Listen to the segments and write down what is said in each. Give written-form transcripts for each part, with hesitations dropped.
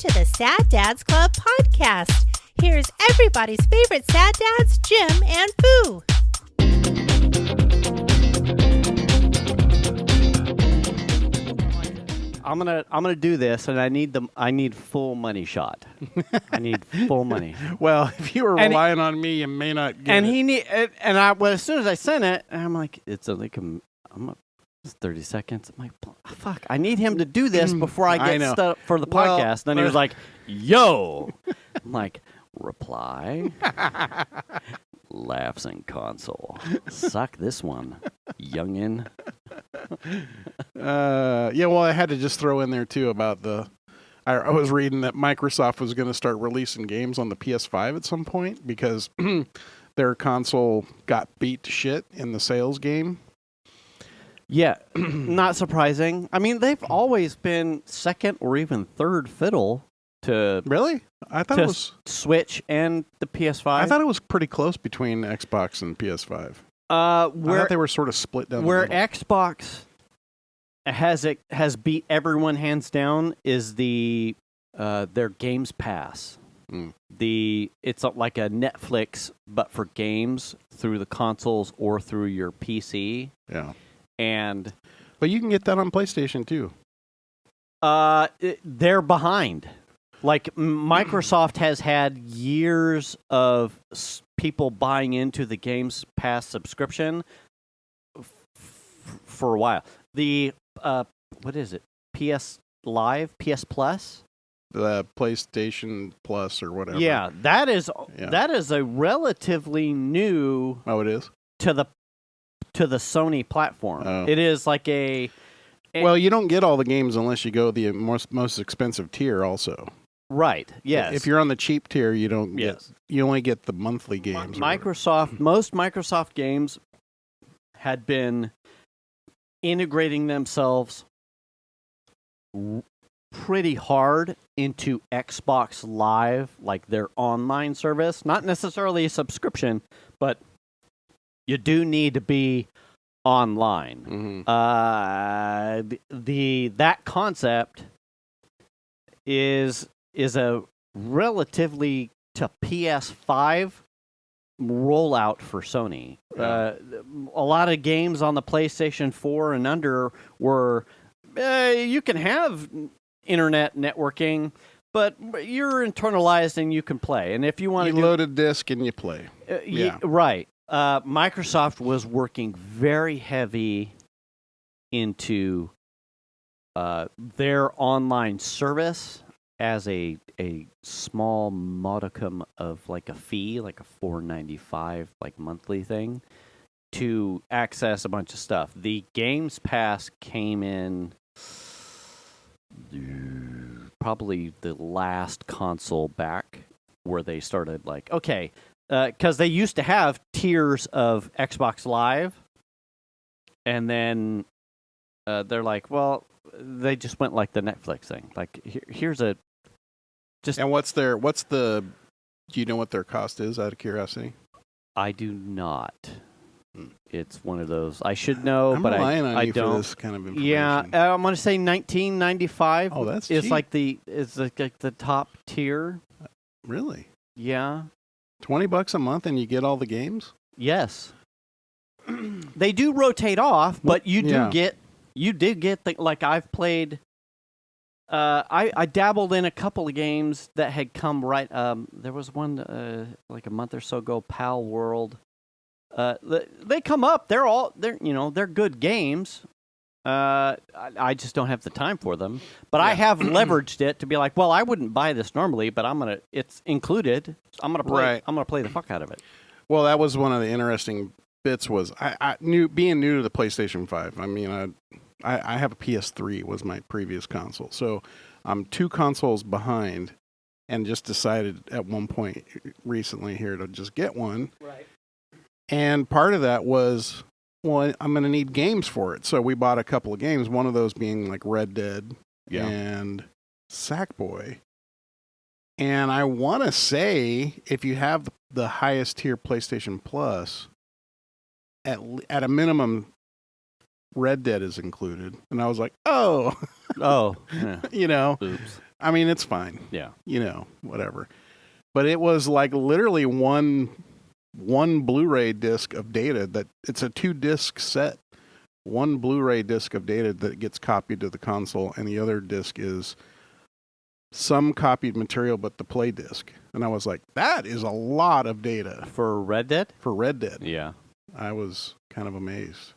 to the Sad Dads Club podcast. Here's everybody's favorite sad dads, Jim and Foo. I'm gonna do this, and I need full money shot. I need full money. Well, if you were relying on me, you may not get it. As soon as I sent it, I'm like, it's 30 seconds. I'm like, fuck, I need him to do this before I get stuff for the podcast. Then he was like, yo. I'm like, reply. Laughs in console. Suck this one, youngin. Well, I had to just throw in there, too, about I was reading that Microsoft was going to start releasing games on the PS5 at some point because their console got beat to shit in the sales game. Yeah, not surprising. I mean, they've always been second or even third fiddle to really. I thought it was Switch and the PS5. I thought it was pretty close between Xbox and PS5. I thought they were sort of split down. Where Xbox has beat everyone hands down is their Games Pass. It's like a Netflix but for games through the consoles or through your PC. Yeah. But you can get that on PlayStation too. They're behind. Like Microsoft has had years of people buying into the Games Pass subscription for a while. The what is it? PS Live, PS Plus, the PlayStation Plus or whatever. Yeah, that is a relatively new. Oh, it is to the Sony platform. Oh. It is like well, you don't get all the games unless you go the most expensive tier also. Right, yes. If you're on the cheap tier, you don't get, you only get the monthly games. Most Microsoft games had been integrating themselves pretty hard into Xbox Live, like their online service. Not necessarily a subscription, but you do need to be online. Mm-hmm. That concept is a relatively to PS5 rollout for Sony. Yeah. A lot of games on the PlayStation 4 and under were you can have internet networking, but you're internalized and you can play. And if you want to load a disc and you play. Right. Microsoft was working very heavy into their online service as a small modicum of like a fee, like a $4.95 like monthly thing to access a bunch of stuff. The Games Pass came in probably the last console back where they started like, okay, because they used to have tiers of Xbox Live, and then they're like, well, they just went like the Netflix thing. Like, here's a just. And what's the? Do you know what their cost is? Out of curiosity, I do not. It's one of those I should know, I'm but relying on I you don't. For this kind of information. Yeah, I'm going to say $19.95. Oh, that's is cheap. like the top tier. Really? Yeah. $20 a month and you get all the games? Yes. They do rotate off, but you do get like I've played. I dabbled in a couple of games that had come right. There was one like a month or so ago, Pal World. They come up. They're good games. I just don't have the time for them. But I have leveraged it to be like, well, I wouldn't buy this normally, but it's included. I'm gonna play. Right. I'm gonna play the fuck out of it. Well, that was one of the interesting bits. Was I knew being new to the PlayStation 5. I mean, I have a PS3 was my previous console, so I'm 2 consoles behind, and just decided at one point recently here to just get one. Right. And part of that was, well, I'm going to need games for it. So we bought a couple of games, one of those being like Red Dead and Sackboy. And I want to say, if you have the highest tier PlayStation Plus, at a minimum, Red Dead is included. And I was like, oh, Oh, yeah. You know, Oops. I mean, it's fine. Yeah. You know, whatever. But it was like literally one Blu-ray disc of data that it's a 2-disc set. One Blu-ray disc of data that gets copied to the console, and the other disc is some copied material, but the play disc. And I was like, that is a lot of data For Red Dead? for Red Dead. Yeah. I was kind of amazed.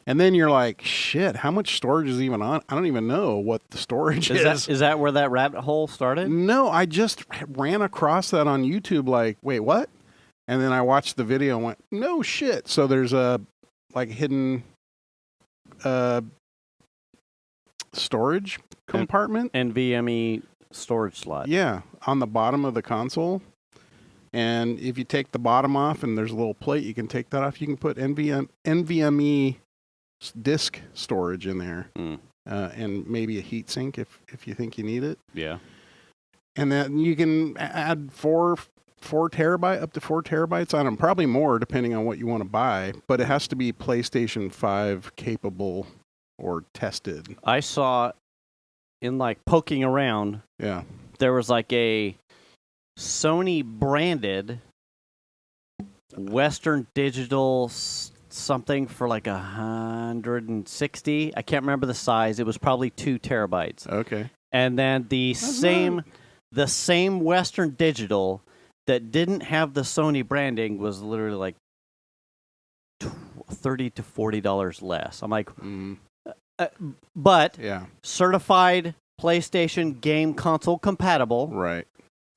And then you're like, shit, how much storage is even on? I don't even know what the storage is. Is that where that rabbit hole started? No, I just ran across that on YouTube like, wait, what? And then I watched the video and went, no shit. So there's a like hidden storage compartment. NVMe storage slot. Yeah, on the bottom of the console. And if you take the bottom off and there's a little plate, you can take that off. You can put NVMe disk storage in there. And maybe a heat sink if you think you need it. Yeah. And then you can add 4 terabyte up to 4 terabytes on them, probably more depending on what you want to buy. But it has to be PlayStation 5 capable or tested. I saw in like poking around. Yeah. There was like a Sony branded Western Digital something for like 160. I can't remember the size. It was probably 2 terabytes. Okay. And then the same Western Digital that didn't have the Sony branding was literally like $30 to $40 less. I'm like, but yeah, certified PlayStation game console compatible. Right.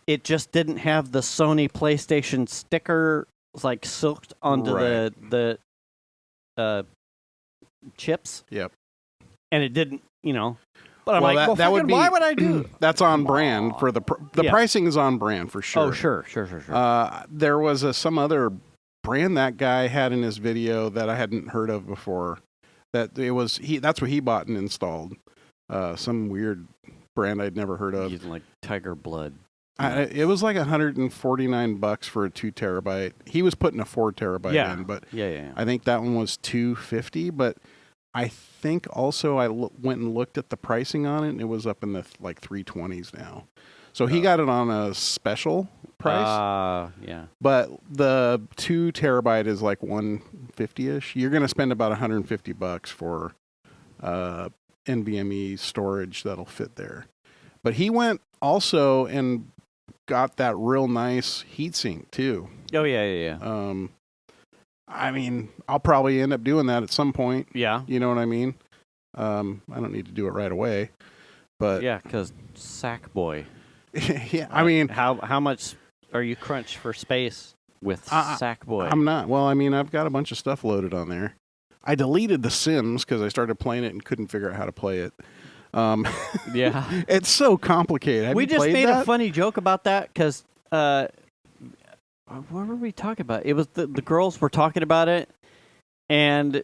It just didn't have the Sony PlayStation sticker like silked onto the chips. Yep. And it didn't, But I'm well, like, that would be, why would I do? That's on brand for the pricing is on brand for sure. Oh, sure. There was some other brand that guy had in his video that I hadn't heard of before. That's what he bought and installed. Some weird brand I'd never heard of. Using like Tiger Blood. It was like $149 for a 2 terabyte. He was putting a 4 terabyte in, but yeah. I think that one was $250. But I think also I went and looked at the pricing on it, and it was up in the like 320s now. So he got it on a special price. Yeah. But the 2 terabyte is like $150-ish. You're going to spend about $150 for NVMe storage that'll fit there. But he went also and got that real nice heatsink too. Oh yeah. I mean, I'll probably end up doing that at some point. Yeah. You know what I mean? I don't need to do it right away, but yeah, because Sackboy. Yeah, I mean, how much are you crunched for space with Sackboy? I'm not. Well, I mean, I've got a bunch of stuff loaded on there. I deleted The Sims because I started playing it and couldn't figure out how to play it. Yeah, it's so complicated. Have we you just played made that? a funny joke about that because what were we talking about? It was the girls were talking about it, and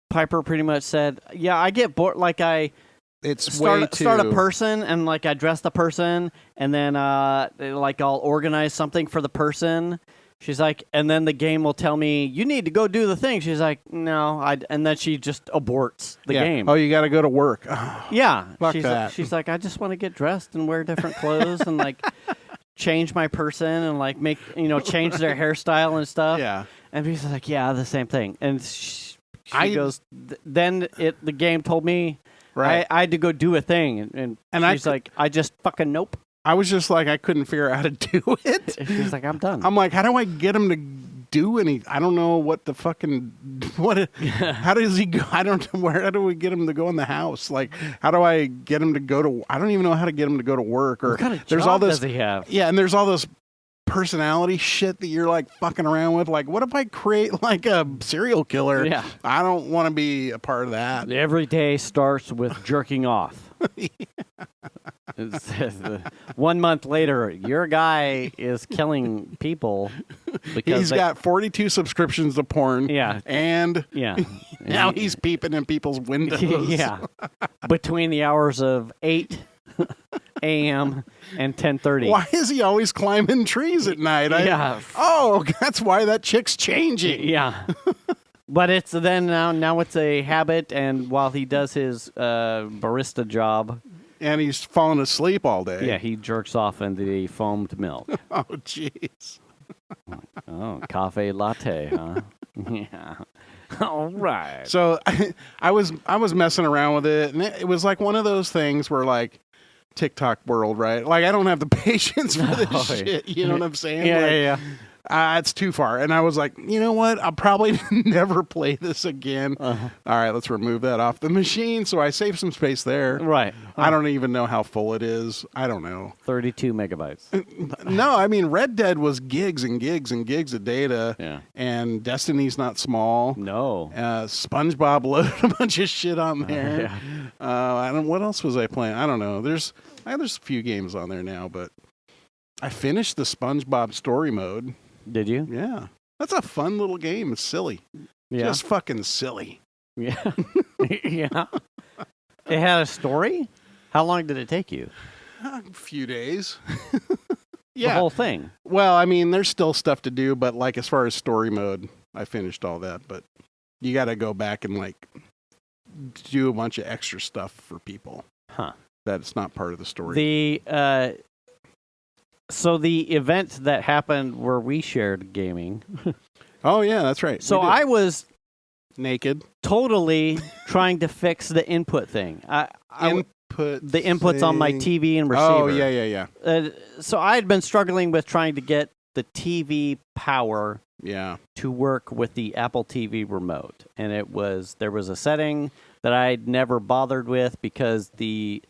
Piper pretty much said, "Yeah, I get bored. Like I start a person, and like I dress the person, and then like I'll organize something for the person." She's like, and then the game will tell me, you need to go do the thing. She's like, no, and then she just aborts the game. Oh, you got to go to work. Yeah. Fuck that. She's like, I just want to get dressed and wear different clothes and like change my person and like make, change their hairstyle and stuff. Yeah. And he's like, yeah, the same thing. And she goes, then the game told me I had to go do a thing. And she's like, I just fucking nope. I was just like, I couldn't figure out how to do it. She's like, I'm done. I'm like, how do I get him to do any? I don't know what the fucking how does he go? I don't know how do we get him to go in the house? Like, how do I get him to go to? I don't even know how to get him to go to work. Or what kind of there's job all this. Does he have? Yeah, and there's all this personality shit that you're like fucking around with. Like, what if I create like a serial killer? Yeah, I don't want to be a part of that. Every day starts with jerking off. 1 month later, your guy is killing people because he's got 42 subscriptions to porn. Yeah, and now he's peeping in people's windows. Yeah, between the hours of 8 a.m. and 10:30. Why is he always climbing trees at night? Yeah. Oh, that's why that chick's changing. Yeah. But it's then now it's a habit, and while he does his barista job, and he's falling asleep all day. yeah, he jerks off into the foamed milk. Oh, jeez. Oh, cafe latte, huh? Yeah. All right. So I was messing around with it, and it was like one of those things where like TikTok world, right? Like I don't have the patience for this shit. You know what I'm saying? Yeah, like, yeah. It's too far. And I was like, you know what? I'll probably never play this again. Uh-huh. All right, let's remove that off the machine. So I saved some space there. Right. I don't even know how full it is. I don't know. 32 megabytes. No, I mean, Red Dead was gigs and gigs and gigs of data. Yeah. And Destiny's not small. No. SpongeBob loaded a bunch of shit on there. Yeah. What else was I playing? I don't know. There's a few games on there now, but I finished the SpongeBob story mode. Did you? Yeah. That's a fun little game. It's silly. Yeah. Just fucking silly. Yeah. Yeah. It had a story? How long did it take you? A few days. The whole thing? Well, I mean, there's still stuff to do, but like as far as story mode, I finished all that. But you got to go back and like do a bunch of extra stuff for people. Huh. That's not part of the story. So the event that happened where we shared gaming. Oh, yeah, that's right. So I was naked. Totally trying to fix the input thing. The inputs on my TV and receiver. Oh, yeah. So I had been struggling with trying to get the TV power to work with the Apple TV remote. And there was a setting that I'd never bothered with because the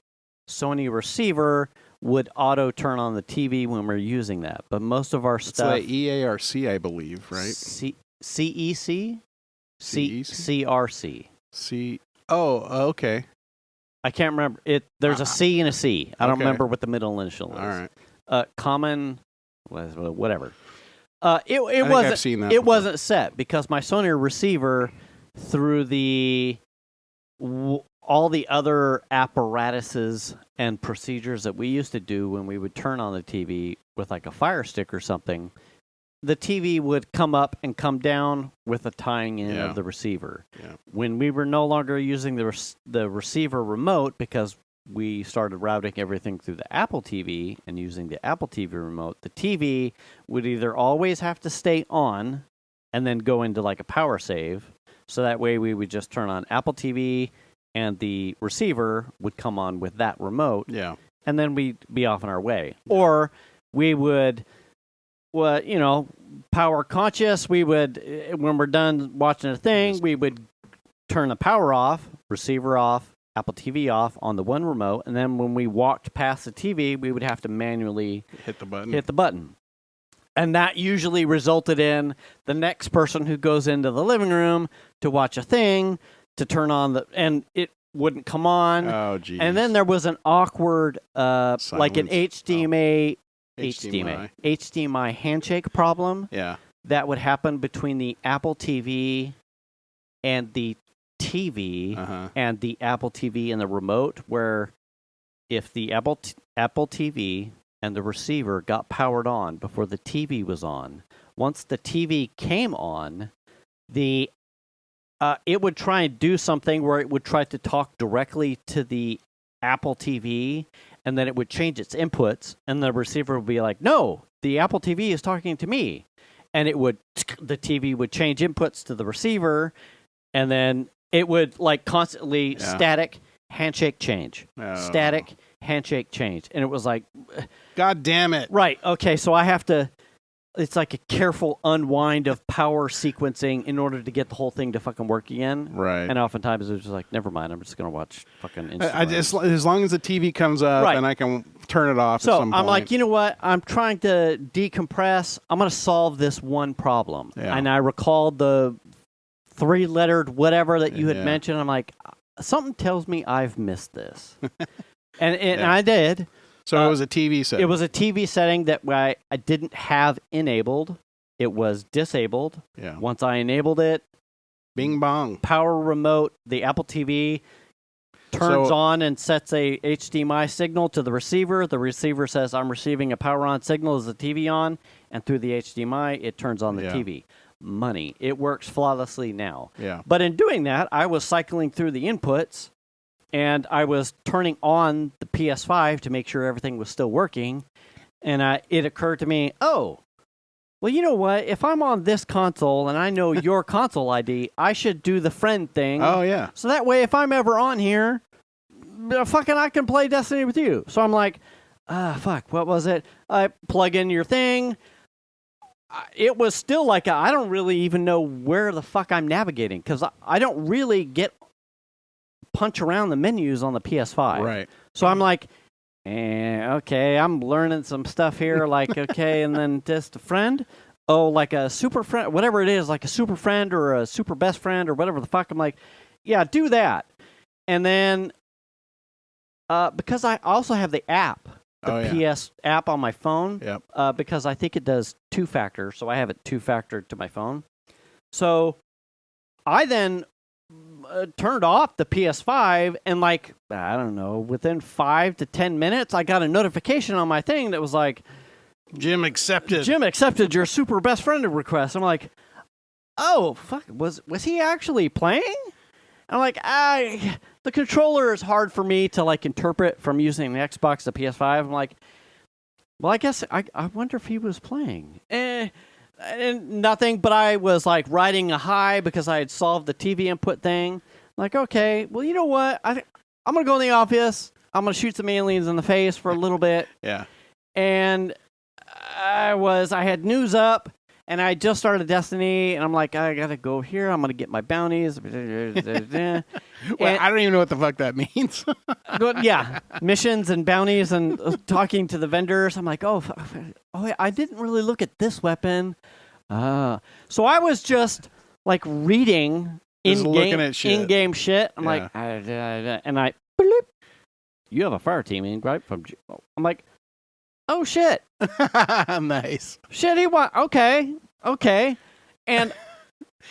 Sony receiver would auto turn on the TV when we're using that. But most of our stuff... It's like EARC, I believe, right? CEC? CRC. Oh, okay. I can't remember. There's a C and a C. I don't remember what the middle initial is. All right. Common... Whatever. It I've seen that before. wasn't set because my Sony receiver through all the other apparatuses and procedures that we used to do when we would turn on the TV with like a Fire Stick or something, the TV would come up and come down with a tying in of the receiver. Yeah. When we were no longer using the receiver remote because we started routing everything through the Apple TV and using the Apple TV remote, the TV would either always have to stay on and then go into like a power save. So that way we would just turn on Apple TV and the receiver would come on with that remote. Yeah. And then we'd be off on our way. Or we would, power conscious. We would, when we're done watching a thing, we would turn the power off, receiver off, Apple TV off on the one remote. And then when we walked past the TV, we would have to manually hit the button. And that usually resulted in the next person who goes into the living room to watch a thing, to turn on and it wouldn't come on. Oh, geez. And then there was an awkward, like an HDMI handshake problem. Yeah. That would happen between the Apple TV and the TV and the Apple TV and the remote, where if the Apple TV and the receiver got powered on before the TV was on, once the TV came on, it would try and do something where it would try to talk directly to the Apple TV, and then it would change its inputs, and the receiver would be like, no, the Apple TV is talking to me. And the TV would change inputs to the receiver, and then it would like constantly static, handshake, change. Static, handshake, change. And it was like... God damn it. Right, okay, so I have to... It's like a careful unwind of power sequencing in order to get the whole thing to fucking work again. Right. And oftentimes it's just like, never mind, I'm just going to watch fucking Instagram. As long as the TV comes up and I can turn it off at some point. So I'm like, you know what? I'm trying to decompress. I'm going to solve this one problem. Yeah. And I recalled the 3-lettered whatever that you had mentioned. I'm like, something tells me I've missed this. and I did. So it was a TV setting. It was a TV setting that I didn't have enabled. It was disabled. Yeah. Once I enabled it, bing bong. Power remote, the Apple TV turns on and sets a HDMI signal to the receiver. The receiver says, I'm receiving a power on signal. Is the TV on? And through the HDMI, it turns on the TV. money. It works flawlessly now. Yeah. But in doing that, I was cycling through the inputs, and I was turning on the PS5 to make sure everything was still working. And it occurred to me, oh, well, you know what? If I'm on this console and I know your console ID, I should do the friend thing. Oh, yeah. So that way, if I'm ever on here, I can play Destiny with you. So I'm like, fuck, what was it? I plug in your thing. It was still like, I don't really even know where the fuck I'm navigating, because I don't really punch around the menus on the PS5. Right. So I'm like, okay, I'm learning some stuff here, like, okay, and then just a friend, like a super friend, whatever it is, like a super friend or a super best friend or whatever the fuck. I'm like, yeah, do that. And then, because I also have the app, PS app on my phone, because I think it does 2-factor, so I have it 2-factor to my phone. So I then turned off the PS5, and like, I don't know, within 5 to 10 minutes, I got a notification on my thing that was like, Jim accepted your super best friend request. I'm like, oh, fuck, was he actually playing? I'm like, the controller is hard for me to like interpret from using the Xbox to PS5. I'm like, well, I guess I wonder if he was playing. And nothing, but I was like riding a high because I had solved the TV input thing. I'm like, okay, well, you know what? I'm going to go in the office. I'm going to shoot some aliens in the face for a little bit. Yeah. And I had news up, and I just started Destiny, and I'm like, I got to go here. I'm going to get my bounties. Well, I don't even know what the fuck that means. Yeah, missions and bounties and talking to the vendors. I'm like, oh, I didn't really look at this weapon. So I was just like reading in-game shit. I'm like, and I, bloop, you have a fire team, right? I'm like, oh shit. Nice. Shit, okay. And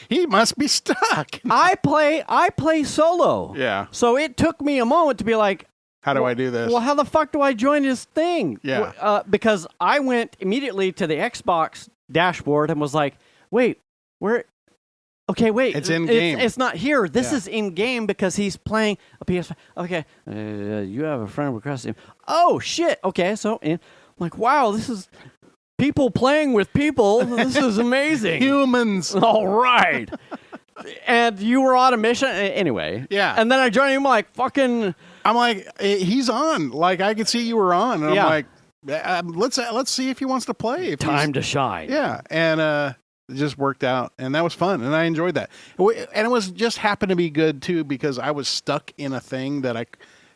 he must be stuck. I play solo. Yeah. So it took me a moment to be like, how do I do this? Well, how the fuck do I join this thing? Yeah. Because I went immediately to the Xbox dashboard and was like, wait, where? Okay, wait. It's in game. It's not here. This is in game because he's playing a PS5. Okay. You have a friend requesting. Oh shit. Okay. So I'm like, wow, this is people playing with people. This is amazing. Humans. All right. And you were on a mission anyway. Yeah. And then I joined him like fucking. I'm like, he's on. Like I could see you were on, and I'm like, let's see if he wants to play. Time to shine. Yeah. And it just worked out, and that was fun, and I enjoyed that. And it was just happened to be good too because I was stuck in a thing that I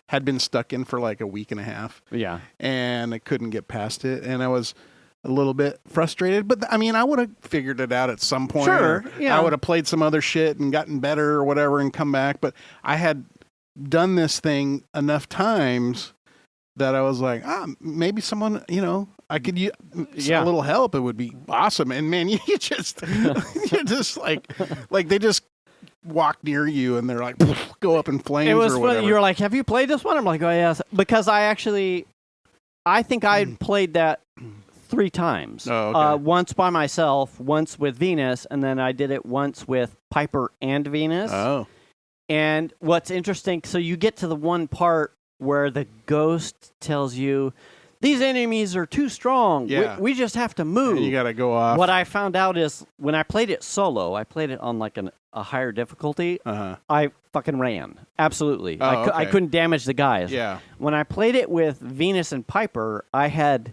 had been stuck in for like a week and a half. Yeah. And I couldn't get past it, and I was a little bit frustrated, but I mean, I would have figured it out at some point. Sure. Yeah. I would have played some other shit and gotten better or whatever and come back, but I had done this thing enough times that I was like, maybe someone, I could use a little help. It would be awesome. And man, you're just like they just walk near you and they're like, go up in flames. It was or whatever. funny. You were like, have you played this one? I'm like, oh yes, because I think I played that 3 times. Oh, okay. Once by myself, once with Venus, and then I did it once with Piper and Venus. Oh. And what's interesting, so you get to the one part where the ghost tells you, these enemies are too strong. Yeah. We just have to move. And you got to go off. What I found out is when I played it solo, I played it on like a higher difficulty. Uh-huh. I fucking ran. Absolutely. Oh, I couldn't damage the guys. Yeah. When I played it with Venus and Piper, I had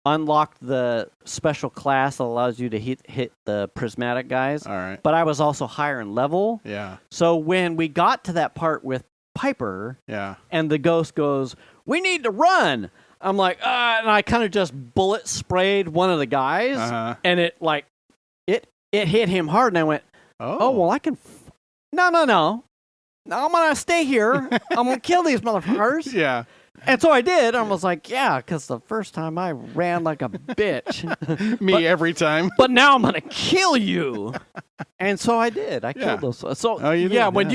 unlocked the special class that allows you to hit the prismatic guys. All right. But I was also higher in level. Yeah. So when we got to that part with Piper, and the ghost goes, we need to run. I'm like, and I kind of just bullet sprayed one of the guys, and it hit him hard, and I went, oh well, I can. No. I'm gonna stay here. I'm gonna kill these motherfuckers. Yeah. And so I did. I was like, yeah, because the first time I ran like a bitch. Every time. But now I'm going to kill you. And so I did. I killed those. So, you did, when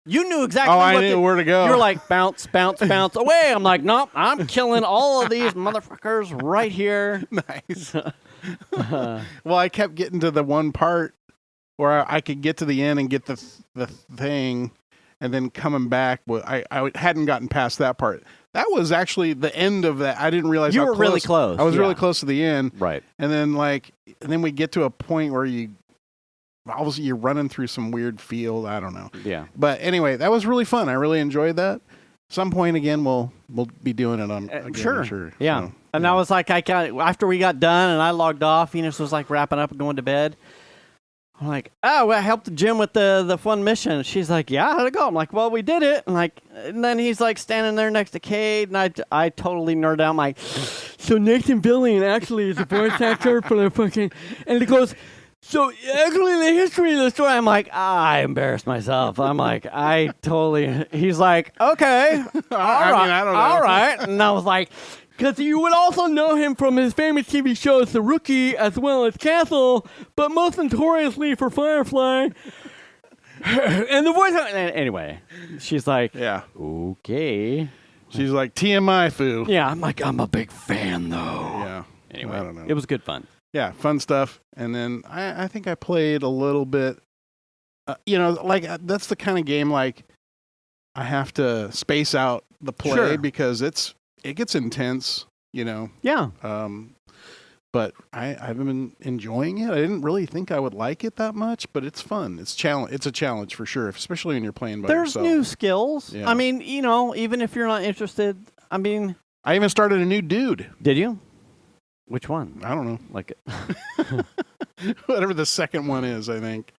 You knew exactly. I knew where to go. You were like, bounce, bounce, bounce away. I'm like, nope, I'm killing all of these motherfuckers right here. Nice. Well, I kept getting to the one part where I could get to the end and get the thing, and then coming back. Well, I hadn't gotten past that part. That was actually the end of that. I didn't realize you how were close. really close. I was really close to the end. Right. And then we get to a point where obviously you're running through some weird field. I don't know. Yeah. But anyway, that was really fun. I really enjoyed that. Some point again, we'll be doing it on. Again, sure. Yeah. So, and I was like, after we got done and I logged off, Venus was like wrapping up and going to bed. I'm like, oh, I helped Jim with the fun mission. She's like, yeah, how'd it go? I'm like, well, we did it. And then he's like standing there next to Cade, and I totally nerd out. I'm like, so Nathan Fillion actually is a voice actor for the fucking, and he goes, so actually the history of the story. I'm like, I embarrassed myself. I'm like, he's like, okay, I don't know. all right. And I was like, because you would also know him from his famous TV shows The Rookie as well as Castle, but most notoriously for Firefly. And the voice... Anyway, she's like, yeah, okay. She's like, TMI, foo. Yeah, I'm like, I'm a big fan, though. Yeah. Anyway, I don't know. It was good fun. Yeah, fun stuff. And then I think I played a little bit, that's the kind of game, like, I have to space out the play because it gets intense, Yeah. But I've been enjoying it. I didn't really think I would like it that much, but it's fun. It's a challenge for sure, especially when you're playing by yourself. There's new skills. Yeah. I mean, even if you're not interested, I mean... I even started a new dude. Did you? Which one? I don't know. Like whatever the second one is, I think.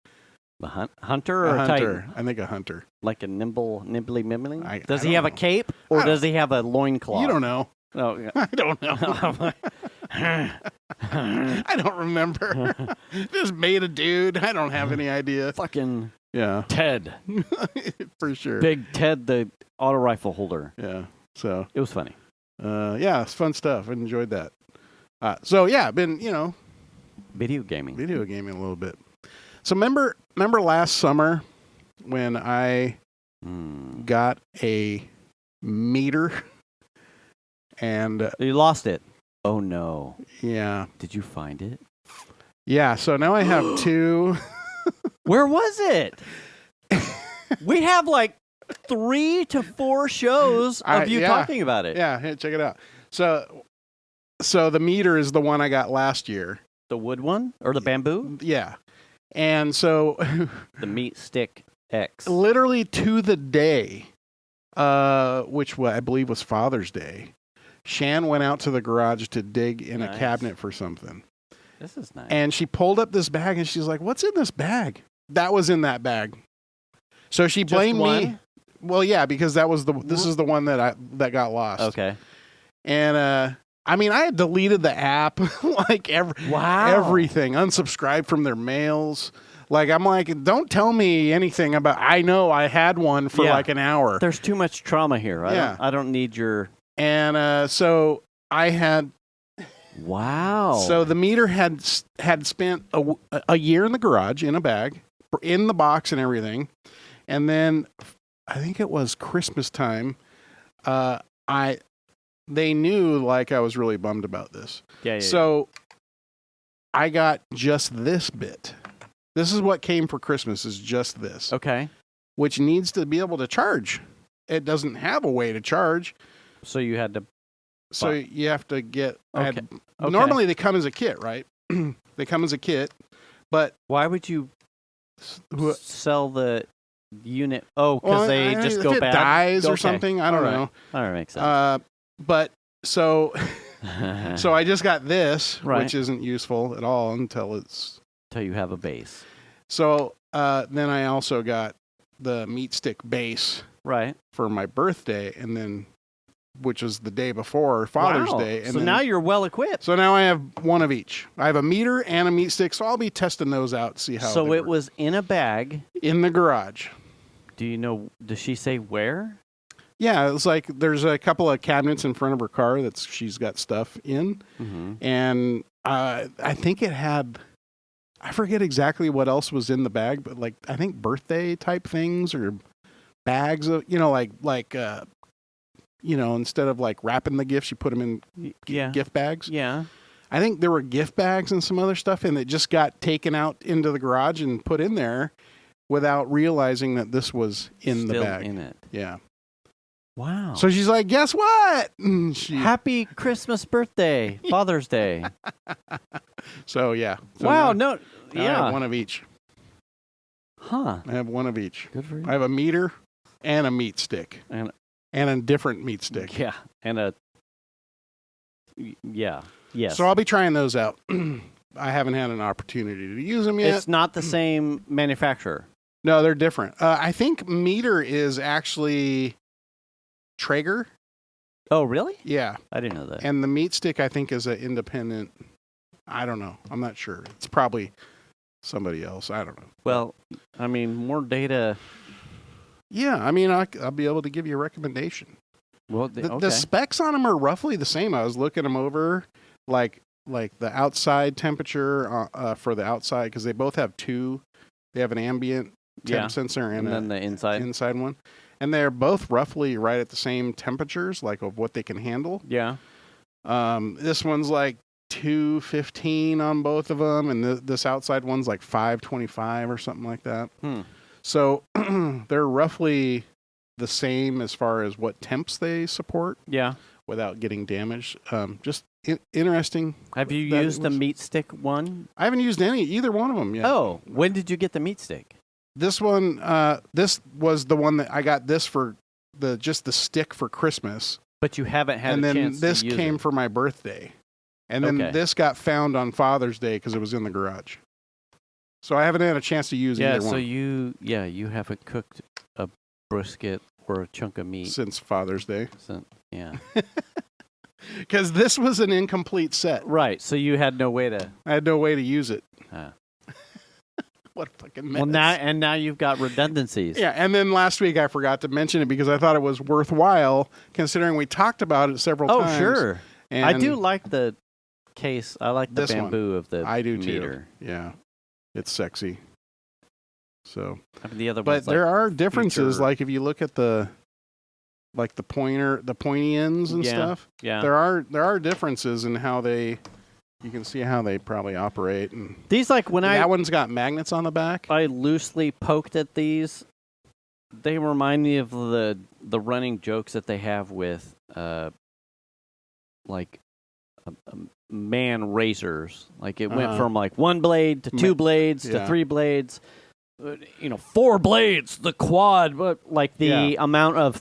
The hunter or a a hunter. titan? I think a hunter. Like a nimbly mimbly? Does I he have don't a know. cape or does he have a loincloth? You don't know. Oh, yeah. I don't know. I don't remember. Just made a dude. I don't have any idea. Fucking Ted. Ted. For sure. Big Ted, the auto rifle holder. Yeah. So it was funny. It's fun stuff. I enjoyed that. Been, Video gaming a little bit. So remember last summer when I got a meter and you lost it. Oh no. Yeah. Did you find it? Yeah, so now I have two. Where was it? We have like 3 to 4 shows of you talking about it. Yeah, here, check it out. So the meter is the one I got last year. The wood one or the bamboo? Yeah. And so the Meat Stick X. Literally to the day, which I believe was Father's Day, Shan went out to the garage to dig in a cabinet for something. This is nice. And she pulled up this bag and she's like, "What's in this bag?" That was in that bag. So she blamed me. Well, yeah, because this is the one that got lost. Okay. And I had deleted the app, like everything, unsubscribed from their mails. Like, I'm like, don't tell me anything about. I know I had one for like an hour. There's too much trauma here. I don't need your. And so I had. Wow. So the meter had spent a year in the garage in a bag, in the box and everything, and then I think it was Christmas time. They knew like I was really bummed about this. Yeah. So I got just this bit. This is what came for Christmas, is just this. Okay. Which needs to be able to charge. It doesn't have a way to charge. So you had to. So you have to get. Okay. Normally they come as a kit, right? They come as a kit, but why would you sell the unit? Oh, because they just go if it bad. Dies or something. I don't know. All right, makes sense. But so I just got this, which isn't useful at all until you have a base. So then I also got the meat stick base, right, for my birthday, and then which was the day before Father's Day. And so now you're well equipped. So now I have one of each. I have a meter and a meat stick, so I'll be testing those out, see how. So it was in a bag in the garage. Do you know? Does she say where? Yeah, it was like there's a couple of cabinets in front of her car that she's got stuff in, and I think it had. I forget exactly what else was in the bag, but like I think birthday type things or bags of, instead of like wrapping the gifts, you put them in gift bags. Yeah. I think there were gift bags and some other stuff, and it just got taken out into the garage and put in there without realizing that this was in the bag. In it. Yeah. Wow. So she's like, guess what? Happy Christmas birthday, Father's Day. So, yeah. So wow. now I Yeah. have one of each. Huh. I have one of each. Good for you. I have a meter and a meat stick. And a different meat stick. Yeah. And yes. So I'll be trying those out. I haven't had an opportunity to use them yet. It's not the same manufacturer. No, they're different. I think meter is actually Traeger. Oh, really? Yeah. I didn't know that. And the meat stick, I think, is an independent. I don't know. I'm not sure. It's probably somebody else. I don't know. Well, I mean, more data. Yeah, I mean, I'll be able to give you a recommendation. Well, The specs on them are roughly the same. I was looking them over, like the outside temperature for the outside, because they both have two. They have an ambient temp sensor and then the inside one. And they're both roughly right at the same temperatures, like of what they can handle. Yeah. This one's like 215 on both of them, and this outside one's like 525 or something like that. So they're roughly the same as far as what temps they support. Yeah. Without getting damaged. Just interesting. Have you used the meat stick one? I haven't used either one of them yet. Oh, when did you get the meat stick? This one, this was the one that I got this for just the stick for Christmas. But you haven't had and a then chance this to use came it. for my birthday. And then this got found on Father's Day because it was in the garage. So I haven't had a chance to use either one. You haven't cooked a brisket or a chunk of meat since Father's Day. Yeah. Because this was an incomplete set. Right, so you had no way to... I had no way to use it. What a fucking mess. Well, now you've got redundancies. Yeah, and then last week I forgot to mention it because I thought it was worthwhile, considering we talked about it several times. Oh, sure. And I do like the case. I like the bamboo of the I do meter. Too. Yeah, it's sexy. So, I mean, the other but there are differences. Like if you look at the pointy ends and stuff. Yeah, there are differences in how they. You can see how they probably operate. And these, like when that one's got magnets on the back. I loosely poked at these. They remind me of the running jokes that they have with man razors. Like it went from like one blade to two blades to three blades. 4 blades, the quad, but like the amount of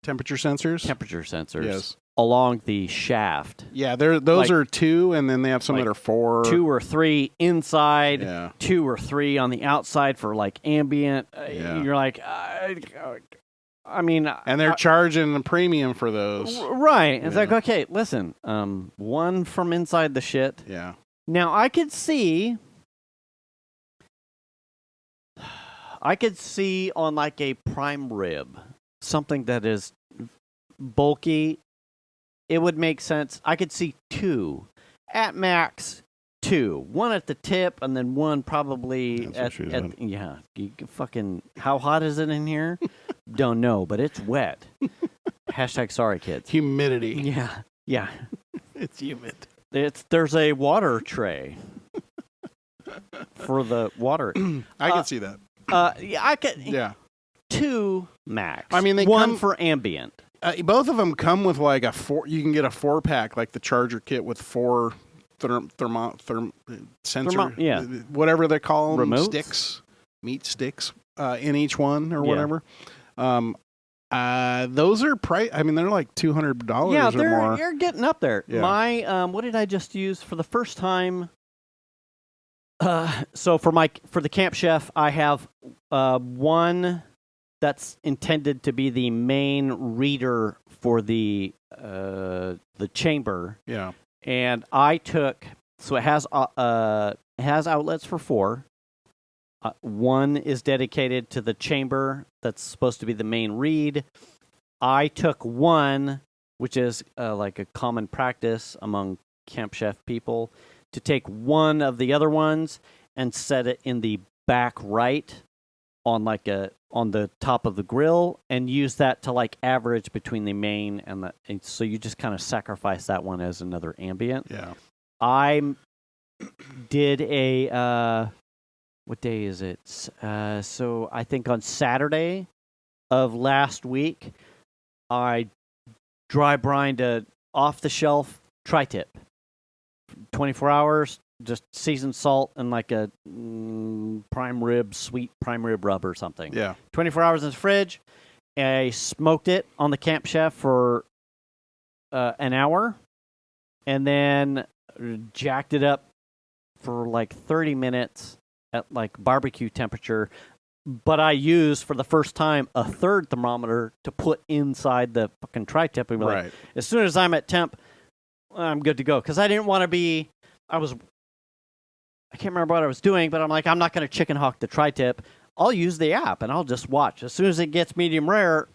temperature sensors. Yes. Along the shaft. Yeah, those are 2, and then they have some that are 4. 2 or 3 inside, 2 or 3 on the outside for like ambient. You're like, I mean, and they're charging a premium for those, right? It's like, okay, listen, one from inside the shit. Yeah. Now I could see on like a prime rib, something that is bulky. It would make sense. I could see 2, at max 2, one at the tip, and then one probably You can fucking. How hot is it in here? Don't know, but it's wet. Hashtag sorry kids. Humidity. Yeah. It's humid. There's a water tray for the water. I can see that. I could. Yeah. 2 max. I mean, one for ambient. Both of them come with like a 4. You can get a 4-pack, like the charger kit with 4 sensor, whatever they call them, remotes? sticks, meat sticks in each one or whatever. Those are I mean, they're like $200 or more. You're getting up there. Yeah. My what did I just use for the first time? So for the Camp Chef, I have one that's intended to be the main reader for the chamber. Yeah. And I took, so it has outlets for 4. One is dedicated to the chamber that's supposed to be the main read. I took one, which is like a common practice among Camp Chef people, to take one of the other ones and set it in the back right on on the top of the grill and use that to like average between the main and so you just kind of sacrifice that one as another ambient. Yeah. I did what day is it? So I think on Saturday of last week, I dry brined a off-the-shelf tri-tip. 24 hours, just seasoned salt and like a sweet prime rib rub or something. Yeah. 24 hours in the fridge. I smoked it on the Camp Chef for an hour and then jacked it up for like 30 minutes at like barbecue temperature. But I used for the first time a third thermometer to put inside the fucking tri-tip and be like, as soon as I'm at temp, I'm good to go. Because I didn't want to be, I can't remember what I was doing, but I'm like, I'm not going to chicken hawk the tri-tip. I'll use the app and I'll just watch. As soon as it gets medium rare,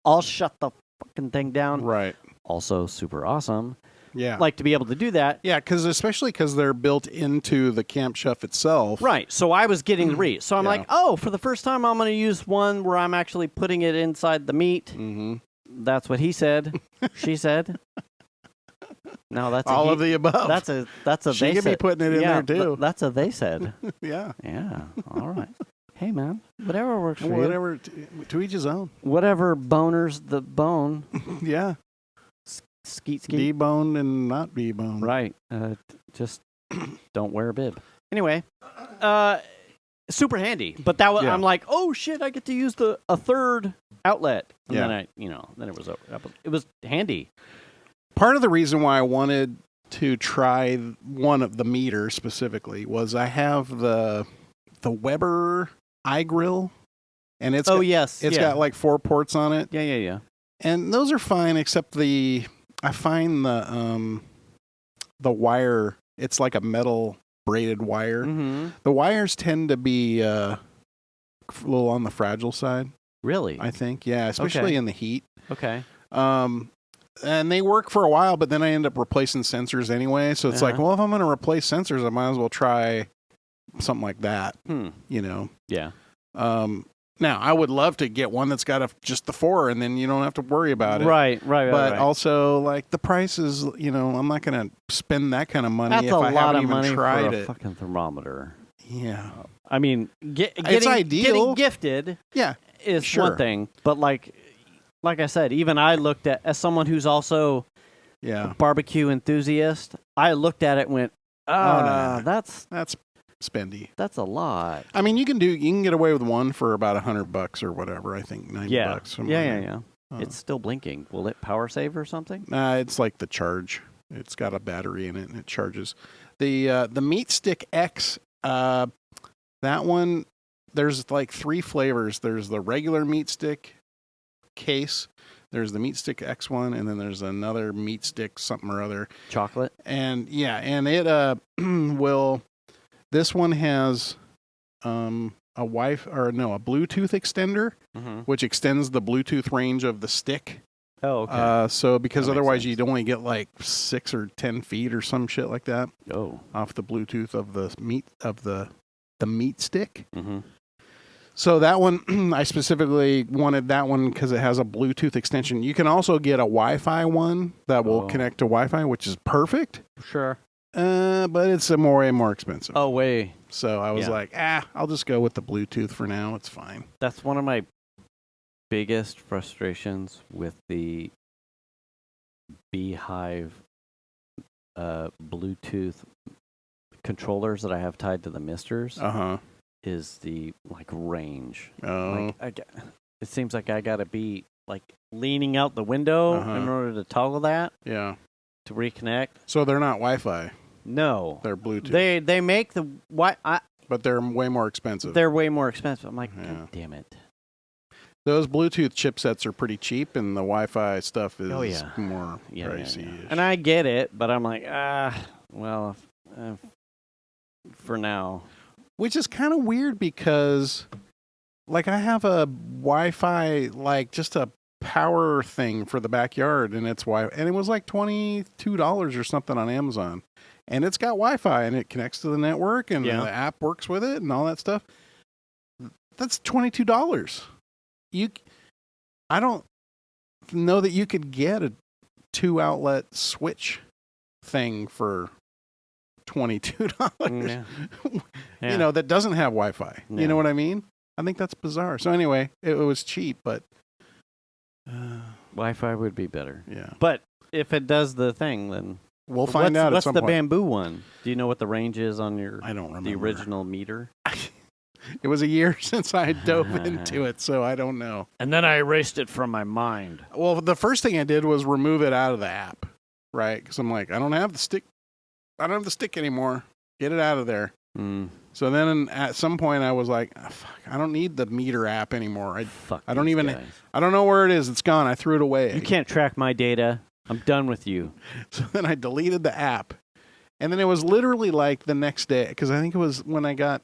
I'll shut the fucking thing down. Right. Also super awesome. Yeah. Like to be able to do that. Yeah, especially because they're built into the Camp Chef itself. Right. So I was getting the read. So I'm like, oh, for the first time, I'm going to use one where I'm actually putting it inside the meat. Mm-hmm. That's what he said. She said. No, that's all of the above. That's a she they could said. be putting it in there too. That's a they said. Yeah. Yeah. All right. Hey man, whatever works for you. Whatever to each his own. Whatever boners the bone. Yeah. Skeet. Deboned and not deboned. Right. Just don't wear a bib. Anyway, super handy. But that was I'm like, oh shit, I get to use a third outlet. And then then it was over. It was handy. Part of the reason why I wanted to try one of the meters specifically was I have the Weber iGrill, and it's got like 4 ports on it. Yeah. And those are fine, except I find the wire. It's like a metal braided wire. Mm-hmm. The wires tend to be a little on the fragile side. Really? I think, yeah, especially in the heat. Okay. And they work for a while, but then I end up replacing sensors anyway. So it's like, well, if I'm going to replace sensors, I might as well try something like that. You know? Yeah. Now, I would love to get one that's got just the 4, and then you don't have to worry about it. Right. But also, like, the price is, I'm not going to spend that kind of money if I haven't even tried it. That's a fucking thermometer. Yeah. I mean, it's ideal. Getting gifted is one thing, but like I said, even I looked at, as someone who's also a barbecue enthusiast, I looked at it and went, that's spendy. That's a lot. I mean, you can get away with one for about $100 or whatever. I think $90. Yeah. It's still blinking. Will it power save or something? It's like the charge. It's got a battery in it and it charges. The Meat Stick X, that one, there's like 3 flavors. There's the regular Meat Stick case. There's the Meat Stick X one, and then there's another Meat Stick something or other. Chocolate. And it will. This one has a Bluetooth extender, which extends the Bluetooth range of the stick. Oh, okay. So because otherwise you'd only get like 6 or 10 feet or some shit like that. Oh. Off the Bluetooth of the meat stick. Mm-hmm. So that one, I specifically wanted that one because it has a Bluetooth extension. You can also get a Wi-Fi one that will connect to Wi-Fi, which is perfect. Sure. But it's way more expensive. Oh, way. So I was like, I'll just go with the Bluetooth for now. It's fine. That's one of my biggest frustrations with the Beehive Bluetooth controllers that I have tied to the misters. Is the range. Oh. It seems like I gotta be like leaning out the window in order to toggle that. Yeah. To reconnect. So they're not Wi-Fi. No. They're Bluetooth. They make the but they're way more expensive. They're way more expensive. I'm like, God damn it. Those Bluetooth chipsets are pretty cheap, and the Wi-Fi stuff is more pricey. Yeah. And I get it, but I'm like, well, for now. Which is kind of weird because, like, I have a Wi-Fi, like, just a power thing for the backyard, and it's and it was like $22 or something on Amazon, and it's got Wi-Fi, and it connects to the network, and the app works with it, and all that stuff. that's $22. I don't know that you could get a 2-outlet switch thing for $22. Yeah. You know, that doesn't have Wi-Fi. Yeah. You know what I mean? I think that's bizarre. So anyway, it was cheap, but Wi-Fi would be better. yeah. But if it does the thing, then We'll find out at some What's the point. bamboo one? Do you know what the range is on your I don't remember. the original meter? It was a year since I dove into it, so I don't know. And then I erased it from my mind. Well, the first thing I did was remove it out of the app, right? Because I'm like, I don't have the stick anymore. Get it out of there. Mm. So then at some point I was like, fuck, I don't need the meter app anymore. I don't even, guys. I don't know where it is. It's gone. I threw it away. You can't track my data. I'm done with you. So then I deleted the app. And then it was literally like the next day, because I think it was when I got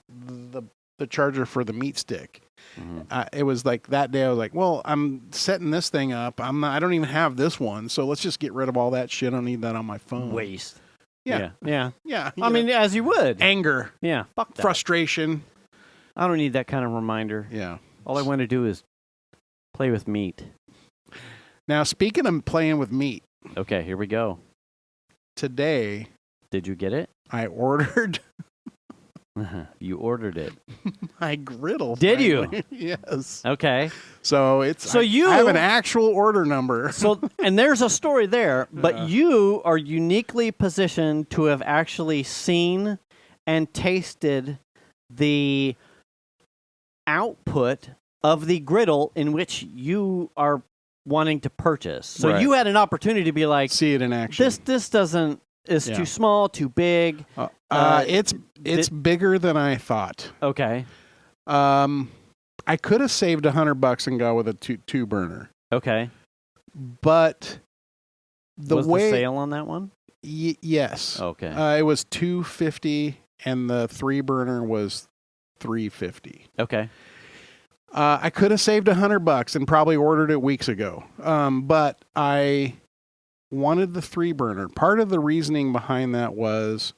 the charger for the meat stick. Mm-hmm. It was like that day I was like, well, I'm setting this thing up. I don't even have this one. So let's just get rid of all that shit. I don't need that on my phone. Waste. Yeah. Yeah. Yeah. I mean, as you would. Anger, Yeah. Fuck that. frustration. I don't need that kind of reminder. Yeah. All I want to do is play with meat. Now, speaking of playing with meat, Okay, here we go. today Did you get it? I ordered You ordered it. my griddle. Did you? finally. Yes. Okay. So it's So I you- have an actual order number. So, and there's a story there, but Yeah. you are uniquely positioned to have actually seen and tasted the output of the griddle in which you are wanting to purchase. So Right. you had an opportunity to be like, See it in action. this doesn't, is Yeah. too small, too big. It's bigger than I thought. Okay. I could have saved $100 and got with a two burner, Okay. but Was the sale on that one? yes. Okay. It was $250 and the 3-burner was $350. Okay. I could have saved $100 and probably ordered it weeks ago. But I wanted the 3-burner. Part of the reasoning behind that was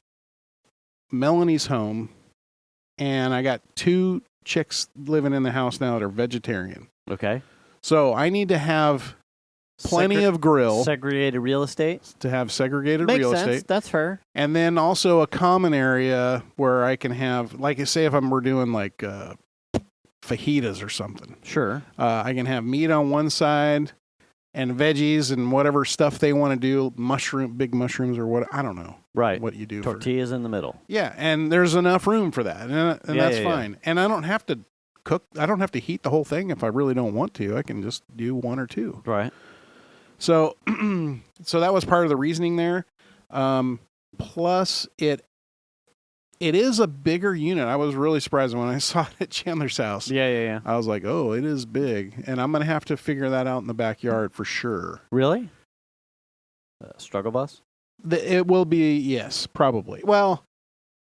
Melanie's home, and I got 2 chicks living in the house now that are vegetarian. Okay. So I need to have plenty of grill Segregated real estate. to have segregated Makes real sense. estate. That's fair. And then also a common area where I can have, like, say if we're doing like fajitas or something. Sure. I can have meat on one side and veggies and whatever stuff they want to do, big mushrooms or what, I don't know Right. what you do. Tortillas in the middle. Yeah, and there's enough room for that, and that's fine. And I don't have to cook, I don't have to heat the whole thing if I really don't want to. I can just do 1 or 2. Right. So, so that was part of the reasoning there. Plus, it is a bigger unit. I was really surprised when I saw it at Chandler's house. Yeah. I was like, oh, it is big. And I'm going to have to figure that out in the backyard for sure. Really? Struggle bus? It will be, yes, probably. Well,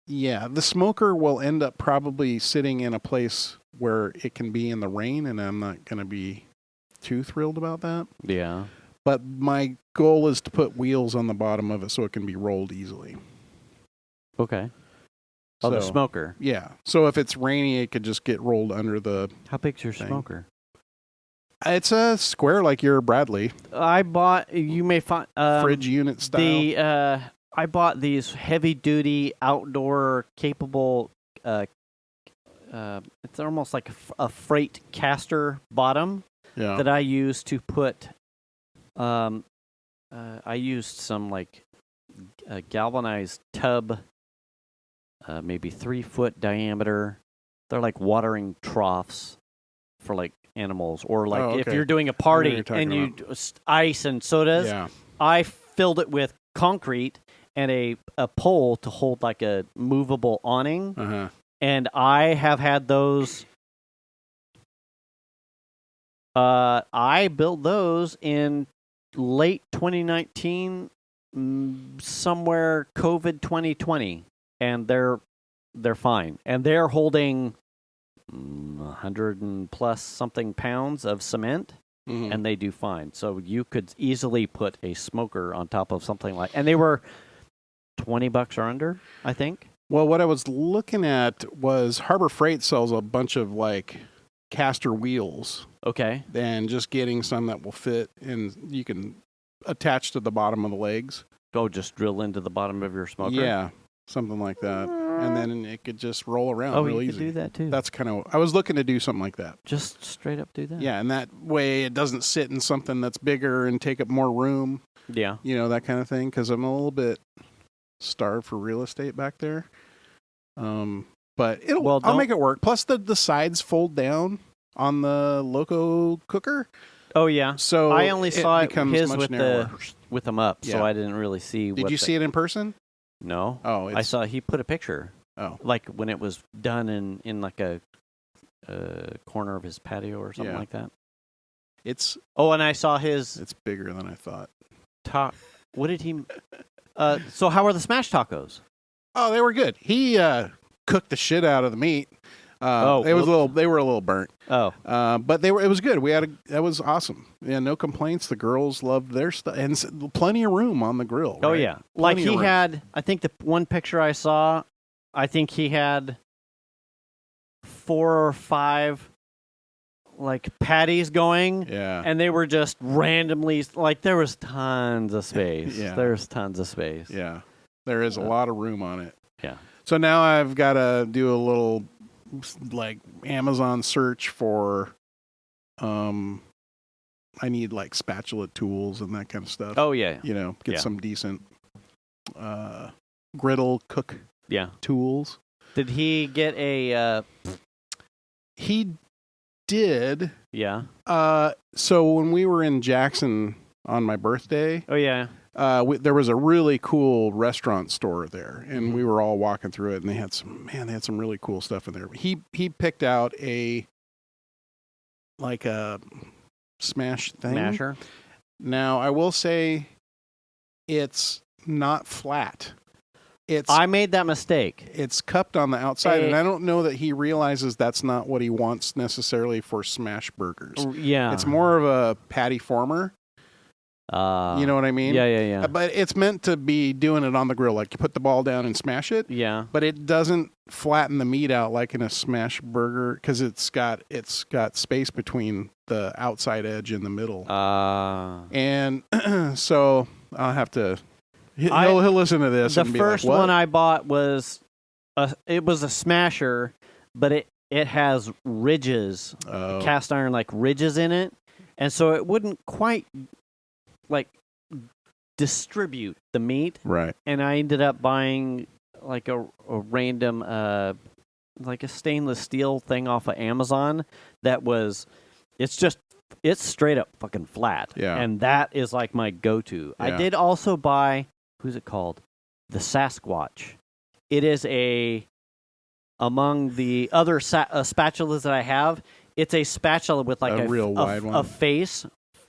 yeah, the smoker will end up probably sitting in a place where it can be in the rain, and I'm not going to be too thrilled about that. Yeah. But my goal is to put wheels on the bottom of it so it can be rolled easily. Okay. Oh, the So, smoker. Yeah. So if it's rainy, it could just get rolled under the... How big's your thing. smoker? It's a square like your Bradley. I bought, you may find... fridge unit style. I bought these heavy-duty, outdoor, capable... it's almost like a freight caster bottom Yeah. that I use to put... I used some, like, galvanized tub... maybe 3-foot diameter. They're like watering troughs for like animals, or like if okay. you're doing a I know party what you're talking and you ice and sodas. Yeah. I filled it with concrete and a pole to hold like a movable awning, Uh-huh. and I have had those. I built those in late 2019, somewhere COVID 2020. And they're fine, and they're holding 100 and plus something pounds of cement, Mhm. and they do fine. So you could easily put a smoker on top of something like, and they were $20 or under, I think. Well, what I was looking at was Harbor Freight sells a bunch of like caster wheels. Okay. And just getting some that will fit, and you can attach to the bottom of the legs. Oh, just drill into the bottom of your smoker? Yeah, something like that. And then it could just roll around real easy. Oh, you could do that too. That's kind of, I was looking to do something like that. Just straight up do that. Yeah, and that way it doesn't sit in something that's bigger and take up more room. Yeah. You know, that kind of thing, because I'm a little bit starved for real estate back there. But I'll make it work. Plus the sides fold down on the Loco cooker. Oh yeah. So I only saw his with them up, Yeah. so I didn't really see. Did you see it in person? No. Oh, I saw he put a picture. Oh, like when it was done in like a corner of his patio or something like that. And I saw his. It's bigger than I thought. What did he? So how are the smash tacos? Oh, they were good. He cooked the shit out of the meat. They were a little burnt. Oh, but it was good. That was awesome. Yeah, no complaints. The girls loved their stuff, and plenty of room on the grill. Oh right? yeah, Plenty like he had. I think the one picture I saw, I think he had 4 or 5 like patties going. Yeah, and they were just randomly like there was tons of space. Yeah, there's tons of space. Yeah, there is a lot of room on it. Yeah. So now I've got to do a little like Amazon search for I need like spatula tools and that kind of stuff. Oh yeah. You know, get some decent griddle cook tools. Did he get a He did. Yeah. So when we were in Jackson on my birthday, Oh yeah. there was a really cool restaurant store there, and we were all walking through it, and they had some really cool stuff in there. He picked out a smash thing. Masher. Now I will say, it's not flat. I made that mistake. It's cupped on the outside, and I don't know that he realizes that's not what he wants necessarily for smash burgers. Yeah. It's more of a patty former. You know what I mean? Yeah. But it's meant to be doing it on the grill, like you put the ball down and smash it. Yeah. But it doesn't flatten the meat out like in a smash burger, because it's got space between the outside edge and the middle. And so I'll have to. He'll listen to this. The and be first like, what? one I bought was it was a smasher, but it has ridges, cast iron like ridges in it, and so it wouldn't quite like distribute the meat. Right. And I ended up buying like a random like a stainless steel thing off of Amazon that was it's straight up fucking flat. Yeah. And that is like my go-to. Yeah. I did also buy, who's it called? The Sasquatch. It is among the other spatulas that I have, it's a spatula with like a real wide one. A face.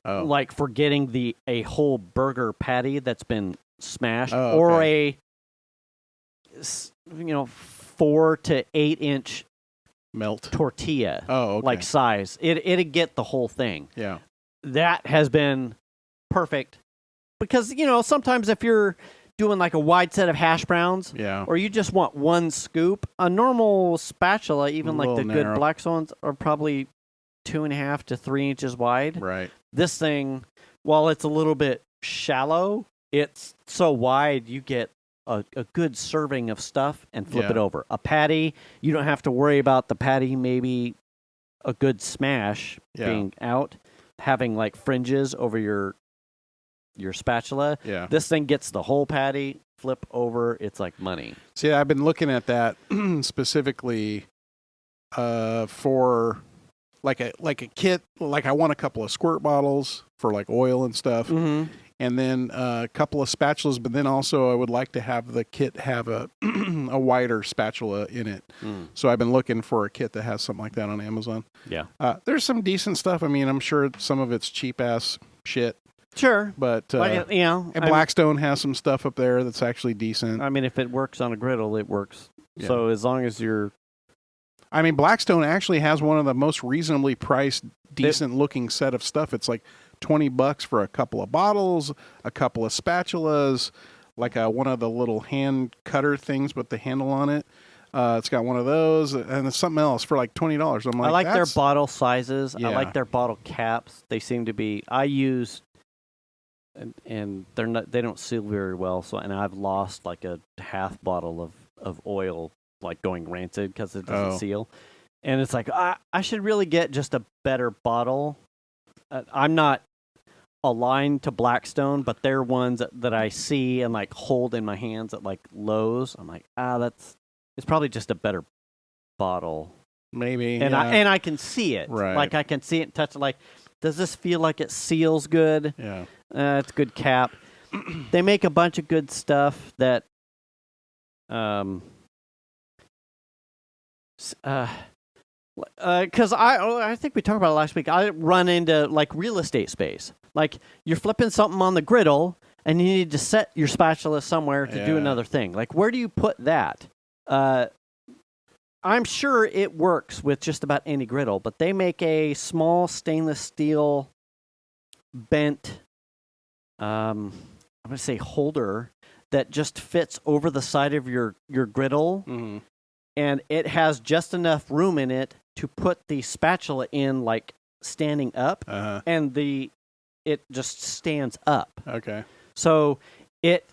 Oh. Like for getting a whole burger patty that's been smashed, or a 4 to 8 inch melt tortilla. Oh, okay. Like size. It'd get the whole thing. Yeah, that has been perfect because sometimes if you're doing like a wide set of hash browns, or you just want one scoop, a normal spatula, even like the good Blackstones, are probably 2.5 to 3 inches wide. Right. This thing, while it's a little bit shallow, it's so wide you get a good serving of stuff and flip it over. A patty, you don't have to worry about the patty maybe a good smash being out, having like fringes over your spatula. Yeah. This thing gets the whole patty, flip over, it's like money. See, I've been looking at that specifically for like a kit. Like I want a couple of squirt bottles for like oil and stuff. Mm-hmm. And then a couple of spatulas, but then also I would like to have the kit have a wider spatula in it. Mm. So I've been looking for a kit that has something like that on Amazon. Yeah. There's some decent stuff. I mean, I'm sure some of it's cheap-ass shit. Sure. But, and Blackstone has some stuff up there that's actually decent. I mean, if it works on a griddle, it works. Yeah. So as long as you're... I mean, Blackstone actually has one of the most reasonably priced, decent-looking set of stuff. It's like $20 for a couple of bottles, a couple of spatulas, like one of the little hand cutter things with the handle on it. It's got one of those, and it's something else for like $20. I'm like, I like their bottle sizes. Yeah. I like their bottle caps. They seem to be. I use, and they're not. They don't seal very well. So, and I've lost like a half bottle of oil, like going rancid because it doesn't seal. And it's like I should really get just a better bottle. I'm not aligned to Blackstone, but they're ones that I see and like hold in my hands at like Lowe's. I'm like, it's probably just a better bottle. Maybe. And I can see it. Right. Like I can see it and touch it. Like, does this feel like it seals good? Yeah. It's good cap. They make a bunch of good stuff that because I think we talked about it last week. I run into like real estate space. Like you're flipping something on the griddle and you need to set your spatula somewhere to do another thing. Like where do you put that? I'm sure it works with just about any griddle, but they make a small stainless steel bent, I'm going to say holder that just fits over the side of your griddle. Mm-hmm. And it has just enough room in it to put the spatula in, like standing up, and it just stands up. Okay. So it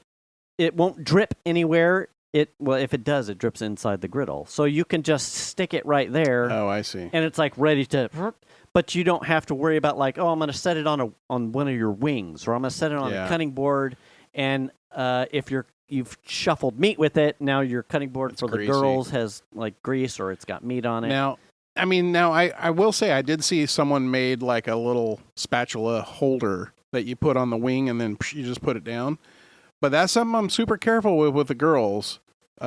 won't drip anywhere. If it does, it drips inside the griddle. So you can just stick it right there. Oh, I see. And it's like ready to, but you don't have to worry about like, oh, I'm going to set it on one of your wings, or I'm going to set it on a cutting board. And if you've shuffled meat with it, now your cutting board for the girls has like grease or it's got meat on it. Now, I will say I did see someone made like a little spatula holder that you put on the wing and then you just put it down. But that's something I'm super careful with the girls,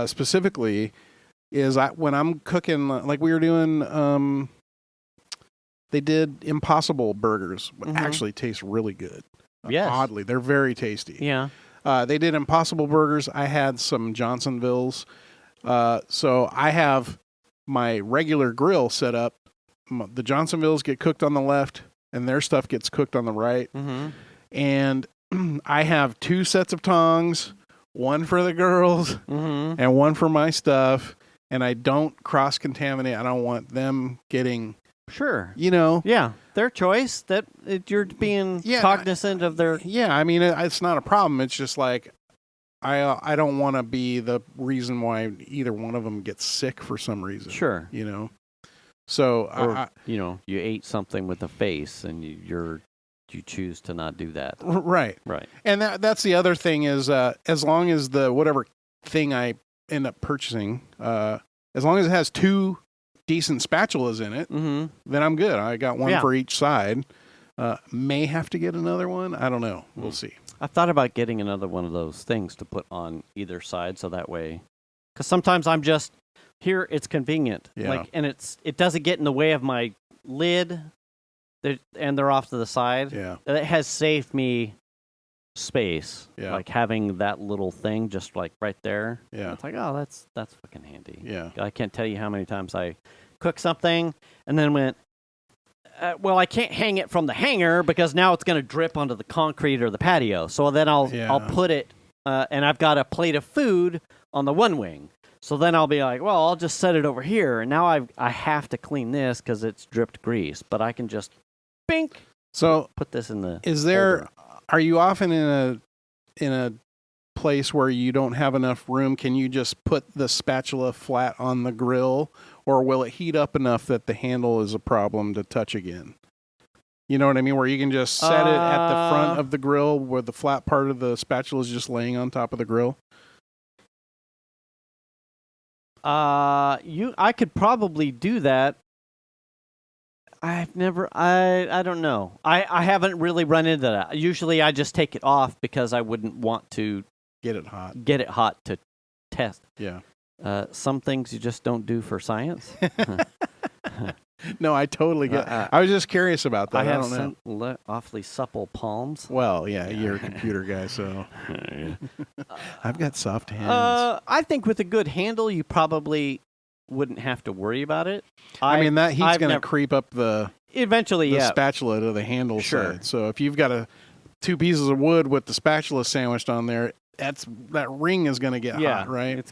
specifically, is when I'm cooking, like we were doing, they did Impossible burgers, which actually taste really good. Yes. Oddly, they're very tasty. Yeah. They did Impossible burgers. I had some Johnsonvilles. So I have my regular grill set up. The Johnsonvilles get cooked on the left, and their stuff gets cooked on the right. Mm-hmm. And I have 2 sets of tongs, one for the girls and one for my stuff. And I don't cross-contaminate. I don't want them getting... Sure. Yeah, their choice. That you're being cognizant of their... Yeah, I mean, it's not a problem. It's just like, I don't want to be the reason why either one of them gets sick for some reason. Sure. So, or, you ate something with a face and you choose to not do that. Right. Right. And that's the other thing is, as long as the whatever thing I end up purchasing, as long as it has 2 decent spatulas in it, then I'm good. I got one for each side. May have to get another one. I don't know. We'll see. I've thought about getting another one of those things to put on either side, so that way, because sometimes I'm just here. It's convenient, and it doesn't get in the way of my lid, and they're off to the side. Yeah, it has saved me space. Yeah, like having that little thing just like right there. Yeah, it's like, oh, that's fucking handy. Yeah, I can't tell you how many times I cook something and then went, well, I can't hang it from the hanger because now it's going to drip onto the concrete or the patio. So then I'll put it, and I've got a plate of food on the one wing. So then I'll be like, well, I'll just set it over here. And now I have to clean this because it's dripped grease. But I can just, bink. So put this in the. Is there? holder. Are you often in a place where you don't have enough room? Can you just put the spatula flat on the grill? Or will it heat up enough that the handle is a problem to touch again? You know what I mean? Where you can just set it at the front of the grill where the flat part of the spatula is just laying on top of the grill? I could probably do that. I don't know. I haven't really run into that. Usually I just take it off because I wouldn't want to get it hot to test. Yeah. Some things you just don't do for science. No, I totally get. I was just curious about that. I don't know. Awfully supple palms. Well, yeah, you're a computer guy, so I've got soft hands. I think with a good handle, you probably wouldn't have to worry about it. I mean, that heat's going to creep up the spatula to the handle side. So if you've got 2 pieces of wood with the spatula sandwiched on there, that ring is going to get hot, right?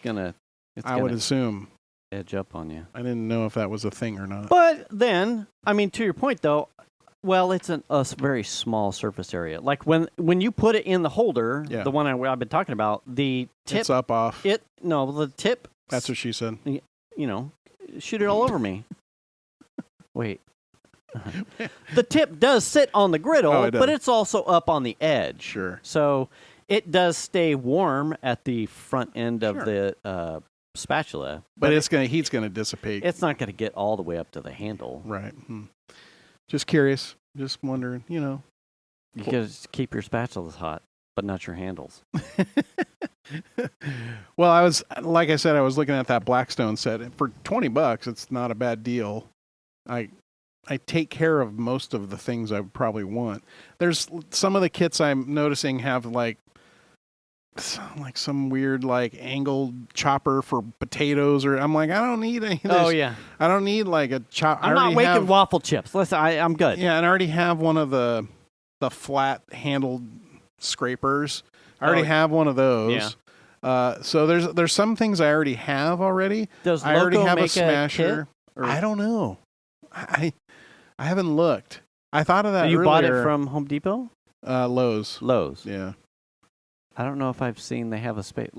I would assume. edge up on you. I didn't know if that was a thing or not. But then, I mean, to your point though, well, it's a very small surface area. Like when you put it in the holder, the one I've been talking about, the tip. It's up off. The tip. That's what she said. You know, shoot it all over me. Wait. The tip does sit on the griddle, but it's also up on the edge. Sure. So it does stay warm at the front end of the spatula. But heat's gonna dissipate. It's not gonna get all the way up to the handle. Right. Just curious. Just wondering, You gotta keep your spatulas hot, but not your handles. Well, I was looking at that Blackstone set. For $20, it's not a bad deal. I take care of most of the things I would probably want. There's some of the kits I'm noticing have like some weird like angled chopper for potatoes, or I'm like, I don't need any of this. Oh yeah. I don't need like a chop. I'm not making waffle chips. Listen, I'm good. Yeah, and I already have one of the flat handled scrapers. I already have one of those. Yeah. So there's some things I already have already. Does I already Loco have make a smasher. I don't know. I haven't looked. I thought of that earlier. You bought it from Home Depot? Lowe's. Lowe's. Yeah. I don't know if I've seen they have a space.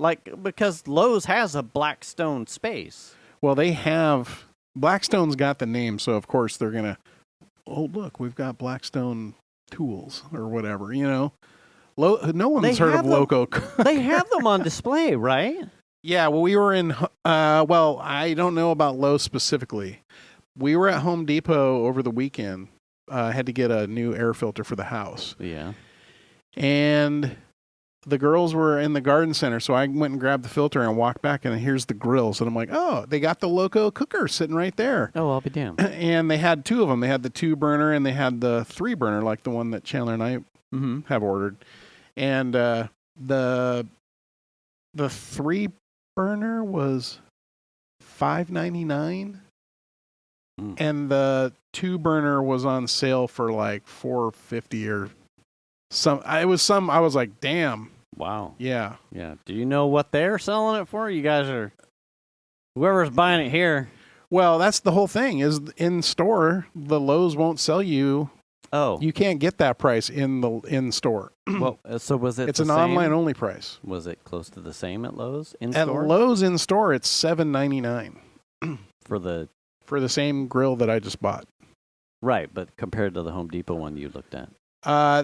Because Lowe's has a Blackstone space. Well, they have. Blackstone's got the name, so of course they're going to, oh, look, we've got Blackstone tools or whatever, No one's heard of Loco. They have them on display, right? Yeah, well, we were in, I don't know about Lowe's specifically. We were at Home Depot over the weekend. Had to get a new air filter for the house. Yeah. And the girls were in the garden center, so I went and grabbed the filter and walked back, and here's the grills. And I'm like, oh, they got the Loco cooker sitting right there. Oh, I'll be damned. And they had two of them. They had the 2-burner and they had the 3-burner, like the one that Chandler and I have ordered. And the 3-burner was $5.99. And the 2-burner was on sale for like $4.50 or some. I was like, damn. Wow. Yeah. Yeah. Do you know what they're selling it for? You guys are, whoever's buying it here. Well, that's the whole thing. Is in store, the Lowe's won't sell you. Oh. You can't get that price in store. Well, so was it? It's an online only price. Was it close to the same at Lowe's in store? At Lowe's in store, it's $7.99 for the same grill that I just bought. Right, but compared to the Home Depot one you looked at,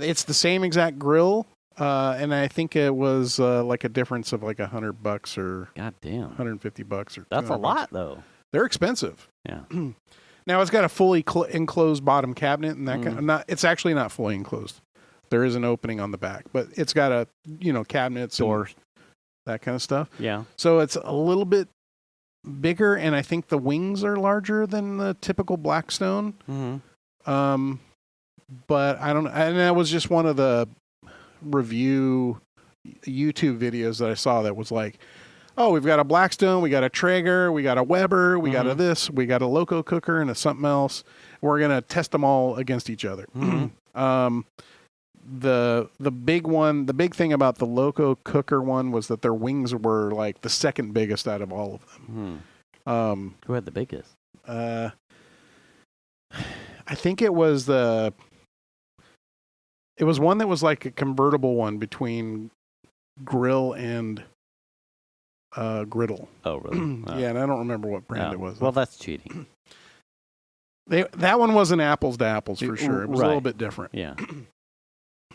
it's the same exact grill, and I think it was like a difference of like $100 or goddamn $150 or that's a lot $200. though. They're expensive. Yeah. Now it's got a fully enclosed bottom cabinet, and that kind of, it's actually not fully enclosed. There is an opening on the back, but it's got a cabinets, doors, that kind of stuff. Yeah. So it's a little bit bigger, and I think the wings are larger than the typical Blackstone. But I don't. And that was just one of the review YouTube videos that I saw that was like, oh, we've got a Blackstone, we got a Traeger, we got a Weber, we got a this, we got a Loco cooker and a something else. We're gonna test them all against each other. The big one, the big thing about the Loco cooker one was that their wings were like the second biggest out of all of them. Who had the biggest? I think it was one that was like a convertible one between grill and griddle. Oh, really? Yeah, and I don't remember what brand it was. Well, that's cheating. That one wasn't apples to apples for sure. It was a little bit different. Yeah.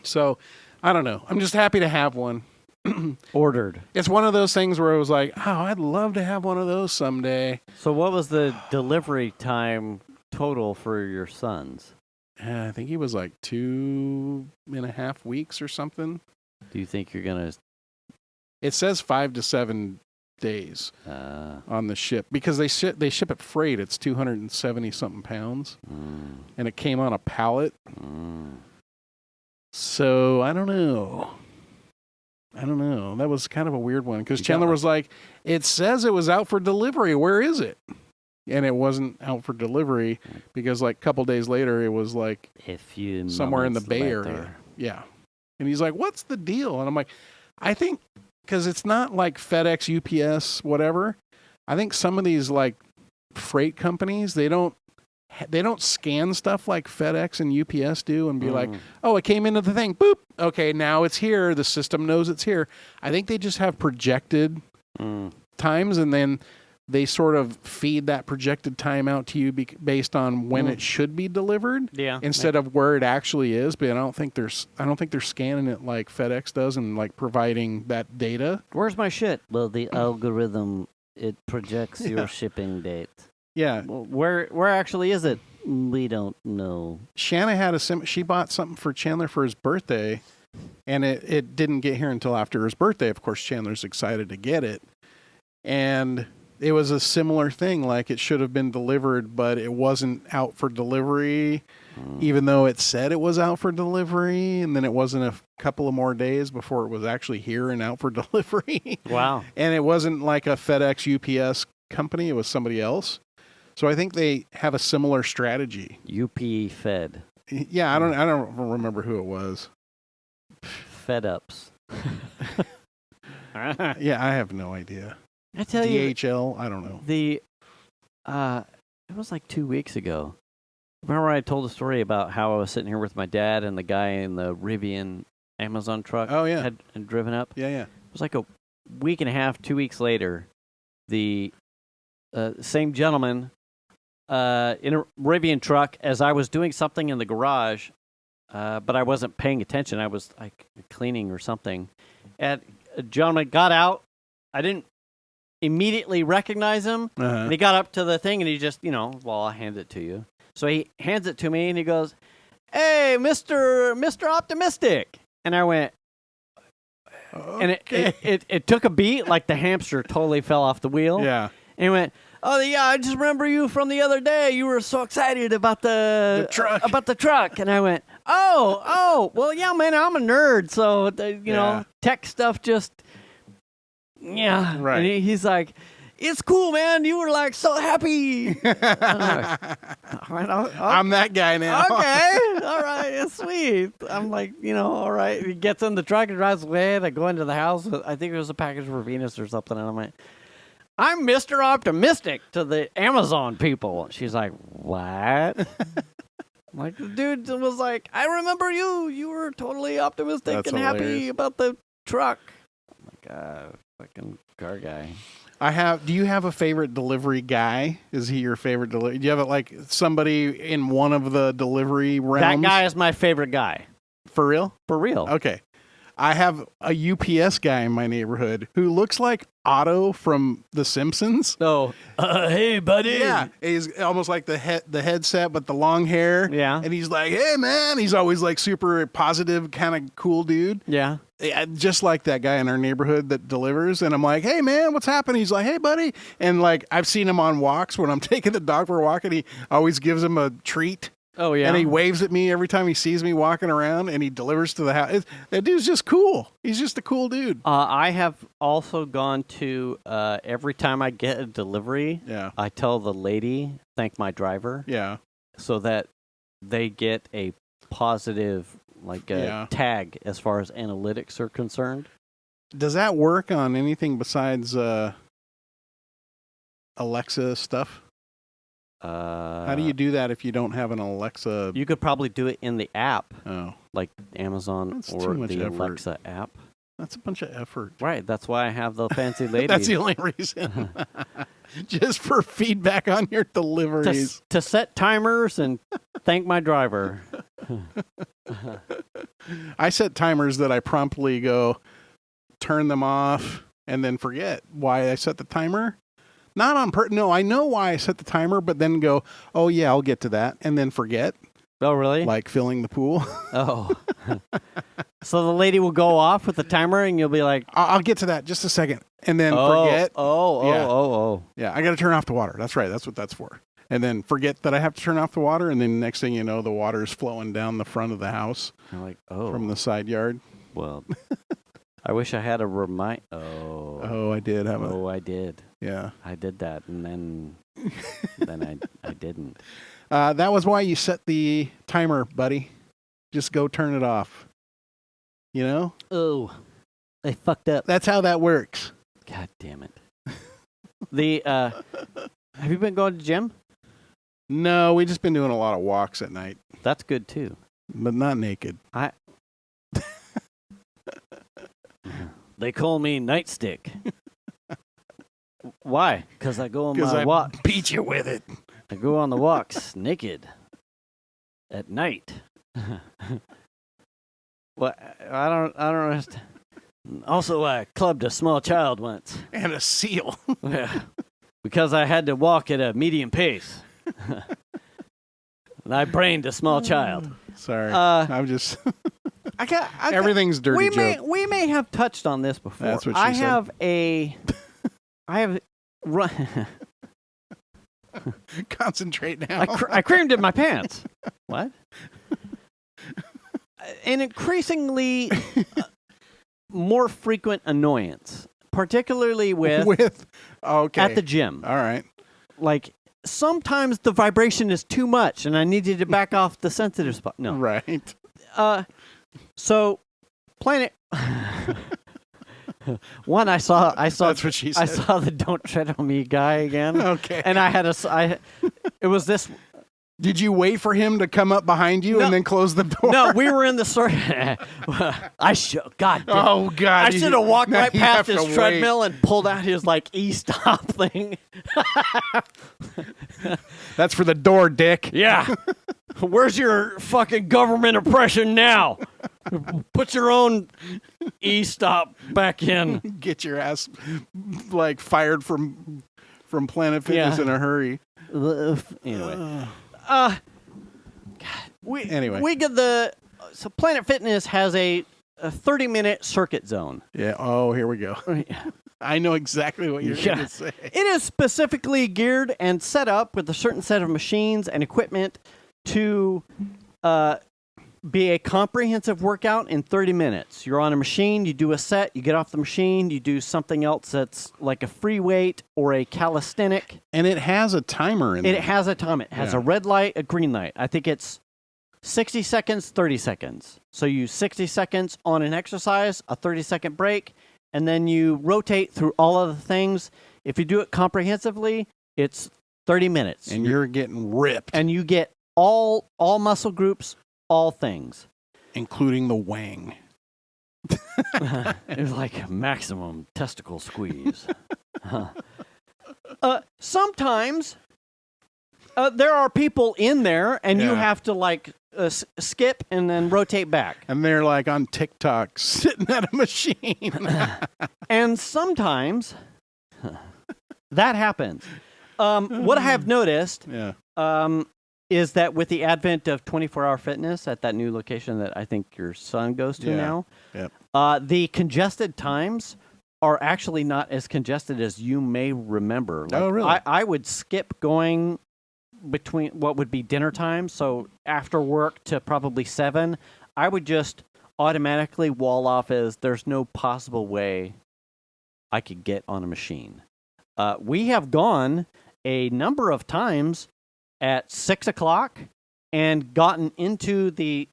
So, I don't know. I'm just happy to have one. Ordered. It's one of those things where I was like, oh, I'd love to have one of those someday. So what was the delivery time total for your sons? I think he was like 2.5 weeks or something. Do you think you're going to... It says 5 to 7 days on the ship, because they ship it freight. It's 270 something pounds, and it came on a pallet. So I don't know. That was kind of a weird one, because Chandler was like, it says it was out for delivery. Where is it? And it wasn't out for delivery, because like a couple days later, it was like somewhere in the Bay Area. Yeah. And he's like, what's the deal? And I'm like, I think because it's not like FedEx, UPS, whatever. I think some of these like freight companies, they don't scan stuff like FedEx and UPS do and be like, oh, it came into the thing. Boop. Okay, now it's here. The system knows it's here. I think they just have projected times, and then they sort of feed that projected time out to you based on when it should be delivered instead of where it actually is. But I don't think they're scanning it like FedEx does and like providing that data. Where's my shit? Well, the algorithm, it projects your shipping date. Yeah. Well, where actually is it? We don't know. Shanna had she bought something for Chandler for his birthday, and it didn't get here until after his birthday. Of course, Chandler's excited to get it. And it was a similar thing. Like, it should have been delivered, but it wasn't out for delivery, even though it said it was out for delivery. And then it wasn't a couple of more days before it was actually here and out for delivery. Wow. And it wasn't like a FedEx UPS company. It was somebody else. So I think they have a similar strategy. UP Fed. Yeah, I don't remember who it was. Fed Ups. Yeah, I have no idea. I tell you, DHL, I don't know. It was like 2 weeks ago. Remember I told a story about how I was sitting here with my dad and the guy in the Rivian Amazon truck had driven up? Yeah. It was like a week and a half, 2 weeks later, the same gentleman in a Rivian truck, as I was doing something in the garage, but I wasn't paying attention. I was like cleaning or something. And a gentleman got out. I didn't immediately recognize him. And he got up to the thing and he just, I'll hand it to you. So he hands it to me and he goes, "Hey, Mr. Optimistic." And I went, and it took a beat, like the hamster totally fell off the wheel. Yeah. And he went, "Oh yeah, I just remember you from the other day. You were so excited about the truck." And I went, "Oh, well, yeah, man, I'm a nerd, so tech stuff just, yeah." Right. And he's like, "It's cool, man. You were like so happy." I'm that guy now. Okay, all right, it's sweet. I'm like, all right. He gets in the truck and drives away. And I go into the house. I think it was a package for Venus or something, and I'm like, "I'm Mr. Optimistic to the Amazon people." She's like, "What?" Like, the dude was like, "I remember you. You were totally optimistic That's and hilarious. happy about the truck." I'm like, fucking car guy. Do you have a favorite delivery guy? Is he your favorite delivery? Do you have like somebody in one of the delivery realms? That guy is my favorite guy. For real? For real. Okay. I have a UPS guy in my neighborhood who looks like Otto from The Simpsons. So, hey, buddy. Yeah, he's almost like the headset, but the long hair. Yeah. And he's like, "Hey, man." He's always like super positive, kind of cool dude. Yeah. Just like that guy in our neighborhood that delivers. And I'm like, "Hey, man, what's happening?" He's like, "Hey, buddy." And like, I've seen him on walks when I'm taking the dog for a walk, and he always gives him a treat. Oh, yeah. And he waves at me every time he sees me walking around, and he delivers to the house. That dude's just cool. He's just a cool dude. I have also gone to, every time I get a delivery, I tell the lady, "Thank my driver." Yeah. So that they get a positive, tag as far as analytics are concerned. Does that work on anything besides Alexa stuff? How do you do that if you don't have an Alexa? You could probably do it in the app, like Amazon That's or too much the effort. Alexa app. That's a bunch of effort. Right. That's why I have the fancy lady. That's the only reason. Just for feedback on your deliveries. To set timers and thank my driver. I set timers that I promptly go turn them off and then forget why I set the timer. Not on no, I know why I set the timer, but then go, "Oh yeah, I'll get to that," and then forget. Oh, really? Like filling the pool. Oh. So the lady will go off with the timer, and you'll be like, I'll get to that just a second, and then forget. Yeah, I got to turn off the water. That's right. That's what that's for. And then forget that I have to turn off the water, and then next thing you know, the water is flowing down the front of the house. You're like, oh. From the side yard. Well, I wish I had a remind. Oh, I did have I did. Yeah. I did that, and then I didn't. That was why you set the timer, buddy. Just go turn it off. You know? Oh, I fucked up. That's how that works. God damn it. The Have you been going to the gym? No, we've just been doing a lot of walks at night, That's good too. but not naked. They call me Nightstick. Why? Because I go on Because my I walk. beat you with it. I go on the walks naked at night. Well, I don't understand. Also, I clubbed a small child once. And a seal. Yeah, because I had to walk at a medium pace. And I brained a small child. Sorry. Uh, I'm just... I got Everything's dirty joke. We may have touched on this before. That's what she said. I have run. Concentrate now. I creamed in my pants. What? An increasingly more frequent annoyance, particularly with okay. at the gym. All right. Like sometimes the vibration is too much, and I need you to back off the sensitive spot. No. Right. So Planet. One, I saw. That's what she said. I saw the "Don't Tread on Me" guy again. Okay. And I had it was this. Did you wait for him to come up behind you No. and then close the door? No, we were in the sort. God. Oh God! I should have walked Now right you past have his to treadmill and pulled out his like e-stop thing. That's for the door, Dick. Yeah. Where's your fucking government oppression now? Put your own e-stop back in. Get your ass like fired from Planet Fitness Yeah. in a hurry. Anyway. Anyway. We get so Planet Fitness has a 30-minute circuit zone. Yeah. Oh, here we go. I know exactly what you're going to say. It is specifically geared and set up with a certain set of machines and equipment to be a comprehensive workout in 30 minutes. You're on a machine, you do a set, you get off the machine, you do something else that's like a free weight or a calisthenic. And it has a timer in It there. has a time. It has a red light, a green light. I think it's 60 seconds, 30 seconds. So you 60 seconds on an exercise, a 30-second break, and then you rotate through all of the things. If you do it comprehensively, it's 30 minutes. And you're getting ripped. And you get all muscle groups, all things. Including the wang. It's like maximum testicle squeeze. Sometimes there are people in there, and you have to like skip and then rotate back. And they're like on TikTok sitting at a machine. And sometimes that happens. What I have noticed is that with the advent of 24-hour fitness at that new location that I think your son goes to now, the congested times are actually not as congested as you may remember. Like, oh, really? I would skip going between what would be dinner time, so after work to probably 7, I would just automatically wall off as there's no possible way I could get on a machine. We have gone a number of times at 6 o'clock and gotten into the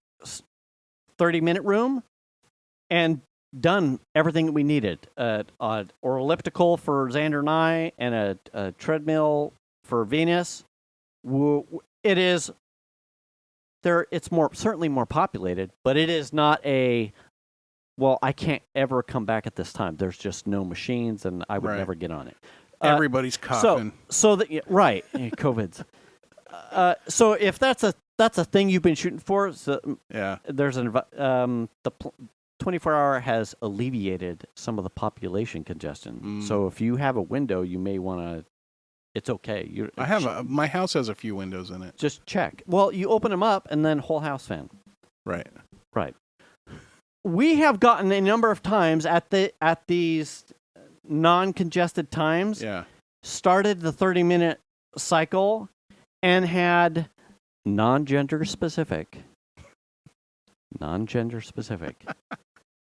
30-minute room and done everything that we needed. Or elliptical for Xander and I, and a treadmill for Venus. It is there. It's certainly more populated, but it is not a. Well, I can't ever come back at this time. There's just no machines, and I would never get on it. Everybody's coughing. Right, COVID's. So if that's a thing you've been shooting for, there's the 24-hour has alleviated some of the population congestion. So if you have a window, you may want to. It's okay. My house has a few windows in it. Just check. Well, you open them up and then whole house fan. Right. We have gotten a number of times at these non-congested times. Started the 30-minute cycle and had non-gender specific.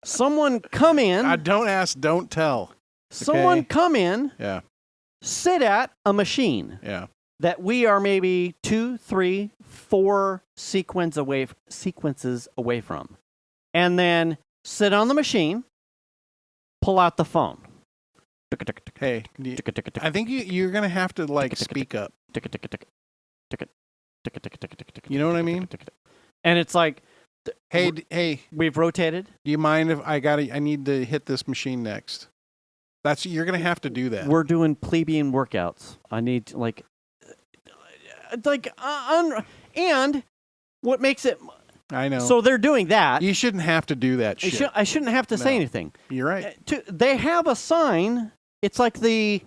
Someone come in. Don't ask, don't tell. Someone come in. Yeah. Sit at a machine. Yeah. That we are maybe 2, 3, 4 sequences away from. And then sit on the machine, pull out the phone. Hey, I think you're gonna have to like speak up. You know what I mean? And it's like, hey, we've rotated. do you mind if I need to hit this machine next? You're gonna have to do that. We're doing plebeian workouts. I need and what makes it? I know. So they're doing that. You shouldn't have to do that shit. I shouldn't have to say anything. You're right. They have a sign. It's like the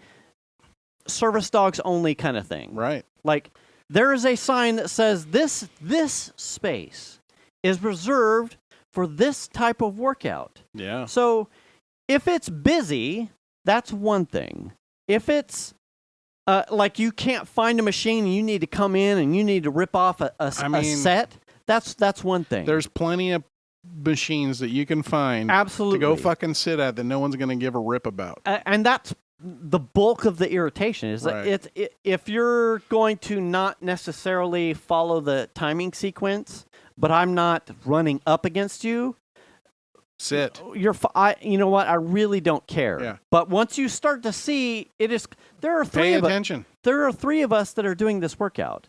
service dogs only kind of thing. Right. Like there is a sign that says this space is reserved for this type of workout. Yeah. So if it's busy, that's one thing. If it's like you can't find a machine and you need to come in and you need to rip off a set, that's one thing. There's plenty of machines that you can find absolutely to go fucking sit at that no one's going to give a rip about. And that's the bulk of the irritation is right. that if you're going to not necessarily follow the timing sequence, but I'm not running up against you, sit. You know what? I really don't care. Yeah. But once you start to see, there are Pay attention. There are three of us that are doing this workout.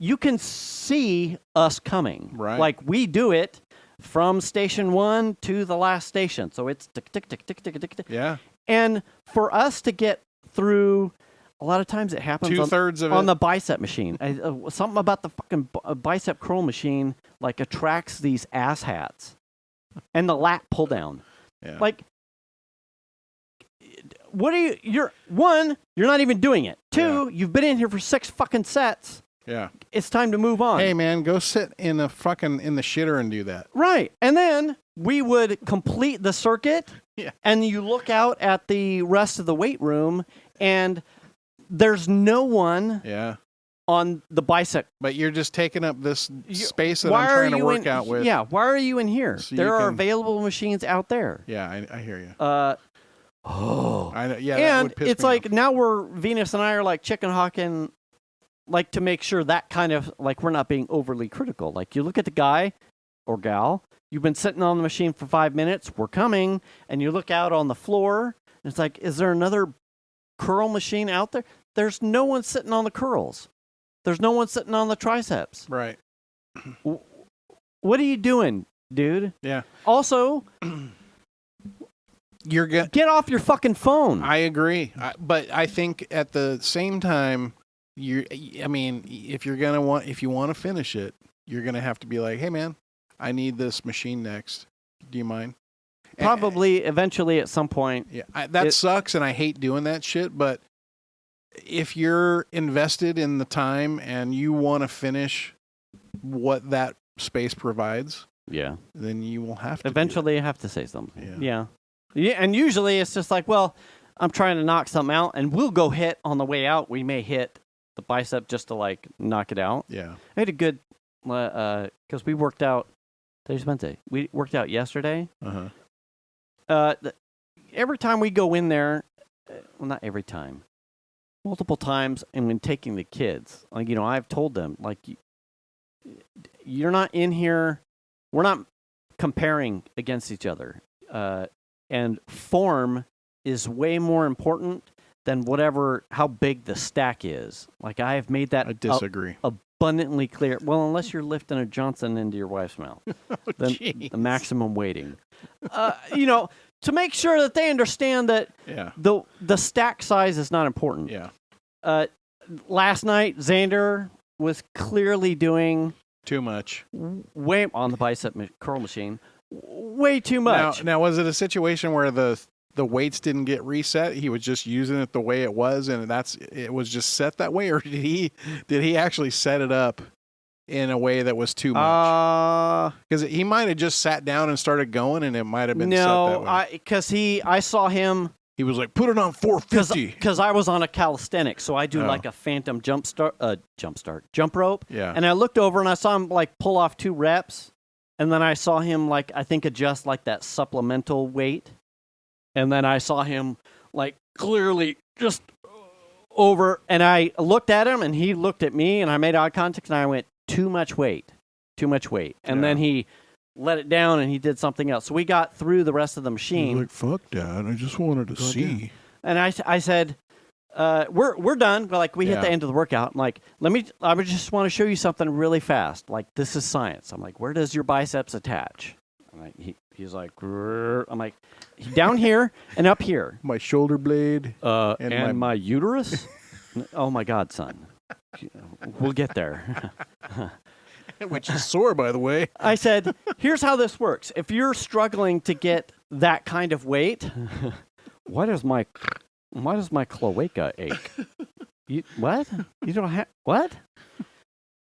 You can see us coming. Right. Like we do it from station 1 to the last station. So it's tick, tick, tick, tick, tick, tick, tick. Yeah. And for us to get through, a lot of times it happens 2/3 of it on the bicep machine. Something about the fucking bicep curl machine like attracts these ass hats. And the lat pull down. Yeah. Like, you're not even doing it. 2, you've been in here for 6 fucking sets. Yeah. It's time to move on. Hey man, go sit in the shitter and do that. Right. And then we would complete the circuit. Yeah. And you look out at the rest of the weight room and there's no one on the bicep. But you're just taking up this space that I'm trying to work out with. Yeah, why are you in here? So there are available machines out there. Yeah, I hear you. I know. Yeah, and it's like now Venus and I are like chicken hawking, like to make sure that kind of like we're not being overly critical. Like you look at the guy or gal, you've been sitting on the machine for 5 minutes, we're coming, and you look out on the floor, and it's like, is there another curl machine out there? There's no one sitting on the curls. There's no one sitting on the triceps. Right. What are you doing, dude? Yeah. Also, get off your fucking phone. I agree, but I think at the same time, if you want to finish it, you're gonna have to be like, hey man, I need this machine next. Do you mind? Probably eventually at some point. Yeah, that sucks, and I hate doing that shit. But if you're invested in the time and you want to finish what that space provides, then you will have to. Eventually, you have to say something. Yeah. And usually it's just like, well, I'm trying to knock something out, and we'll go hit on the way out. We may hit the bicep just to like knock it out. Yeah. I had a good because we worked out. Today's Wednesday. We worked out yesterday. Every time we go in there, well, not every time, multiple times, and when taking the kids, like I've told them, like, you're not in here. We're not comparing against each other, and form is way more important than how big the stack is. Like I have made that. I disagree. Abundantly clear. Well, unless you're lifting a Johnson into your wife's mouth, then the maximum weighting. To make sure that they understand that the stack size is not important. Yeah. Last night, Xander was clearly doing too much. Way on the bicep curl machine. Way too much. Now, was it a situation where the weights didn't get reset? He was just using it the way it was, and it was just set that way, or did he actually set it up in a way that was too much? Because he might have just sat down and started going, and it might have been set that way. Because I saw him. He was like, put it on 450. Because I was on a calisthenics, so I do like a phantom jump rope. Yeah. And I looked over and I saw him like pull off 2 reps, and then I saw him like I think adjust like that supplemental weight, and then I saw him like clearly just over, and I looked at him and he looked at me, and I made eye contact, and I went, too much weight, and then he let it down and he did something else. So we got through the rest of the machine. Like, fuck, Dad, I just wanted to see. And I said, we're done. Like we hit the end of the workout. I'm like, I just want to show you something really fast. Like this is science. I'm like, where does your biceps attach? I'm like, he's like, grrr. I'm like, down here and up here. My shoulder blade and my uterus. Oh my God, son. We'll get there. Which is sore, by the way. I said, here's how this works. If you're struggling to get that kind of weight, why does my cloaca ache? What? You don't have what?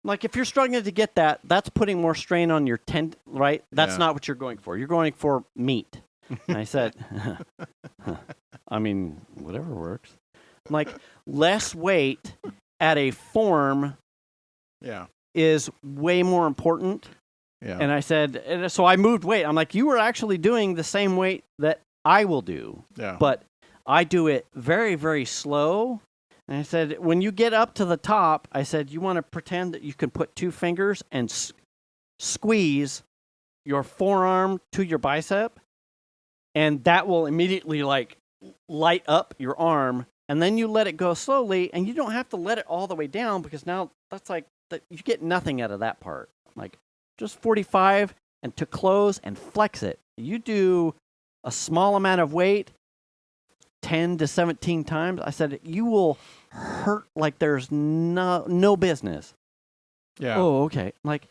Like if you're struggling to get that, that's putting more strain on your tendon, right? That's not what you're going for. You're going for meat. And I said, I mean, whatever works. Like less weight at a form is way more important. Yeah. And I said, and so I moved weight. I'm like, you were actually doing the same weight that I will do. Yeah. But I do it very, very slow. And I said, when you get up to the top, I said, you want to pretend that you can put two fingers and squeeze your forearm to your bicep. And that will immediately like light up your arm. And then you let it go slowly. And you don't have to let it all the way down because now that's like, you get nothing out of that part. Like just 45 and to close and flex it. You do a small amount of weight 10 to 17 times. I said, you will hurt like there's no business. Yeah. Oh, okay. Like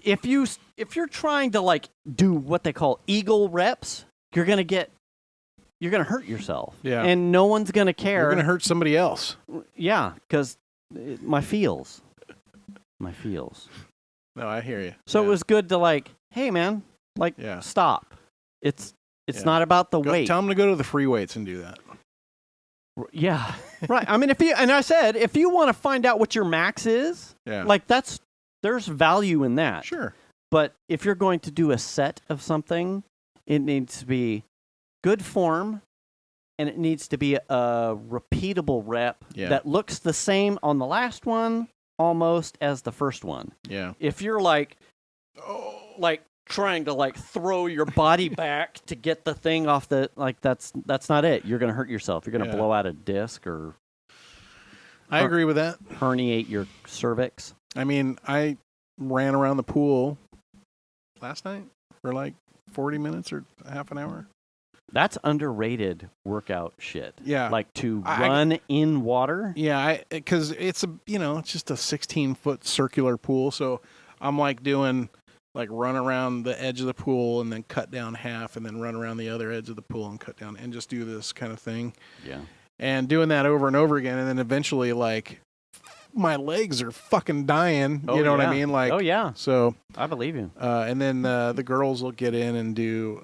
if you're trying to like do what they call eagle reps, you're going to hurt yourself. Yeah. And no one's going to care. You're going to hurt somebody else. Yeah, because my feels. No, I hear you. So it was good to like, hey man, like stop. It's not about the weight. Tell them to go to the free weights and do that. Yeah. Right. I mean, if you want to find out what your max is, like there's value in that. Sure. But if you're going to do a set of something, it needs to be good form and it needs to be a repeatable rep that looks the same on the last one almost as the first one. Yeah. If you're like trying to like throw your body back to get the thing off the that's not it. You're going to hurt yourself. You're going to blow out a disc or I agree with that. Herniate your cervix. I mean, I ran around the pool last night for like 40 minutes or half an hour. That's underrated workout shit. Yeah. Like to run in water. Yeah, because it's it's just a 16-foot circular pool. So I'm like doing like run around the edge of the pool and then cut down half and then run around the other edge of the pool and cut down and just do this kind of thing. Yeah. And doing that over and over again. And then eventually like my legs are fucking dying. You know what I mean? Like, oh yeah. So I believe you. And then the girls will get in and do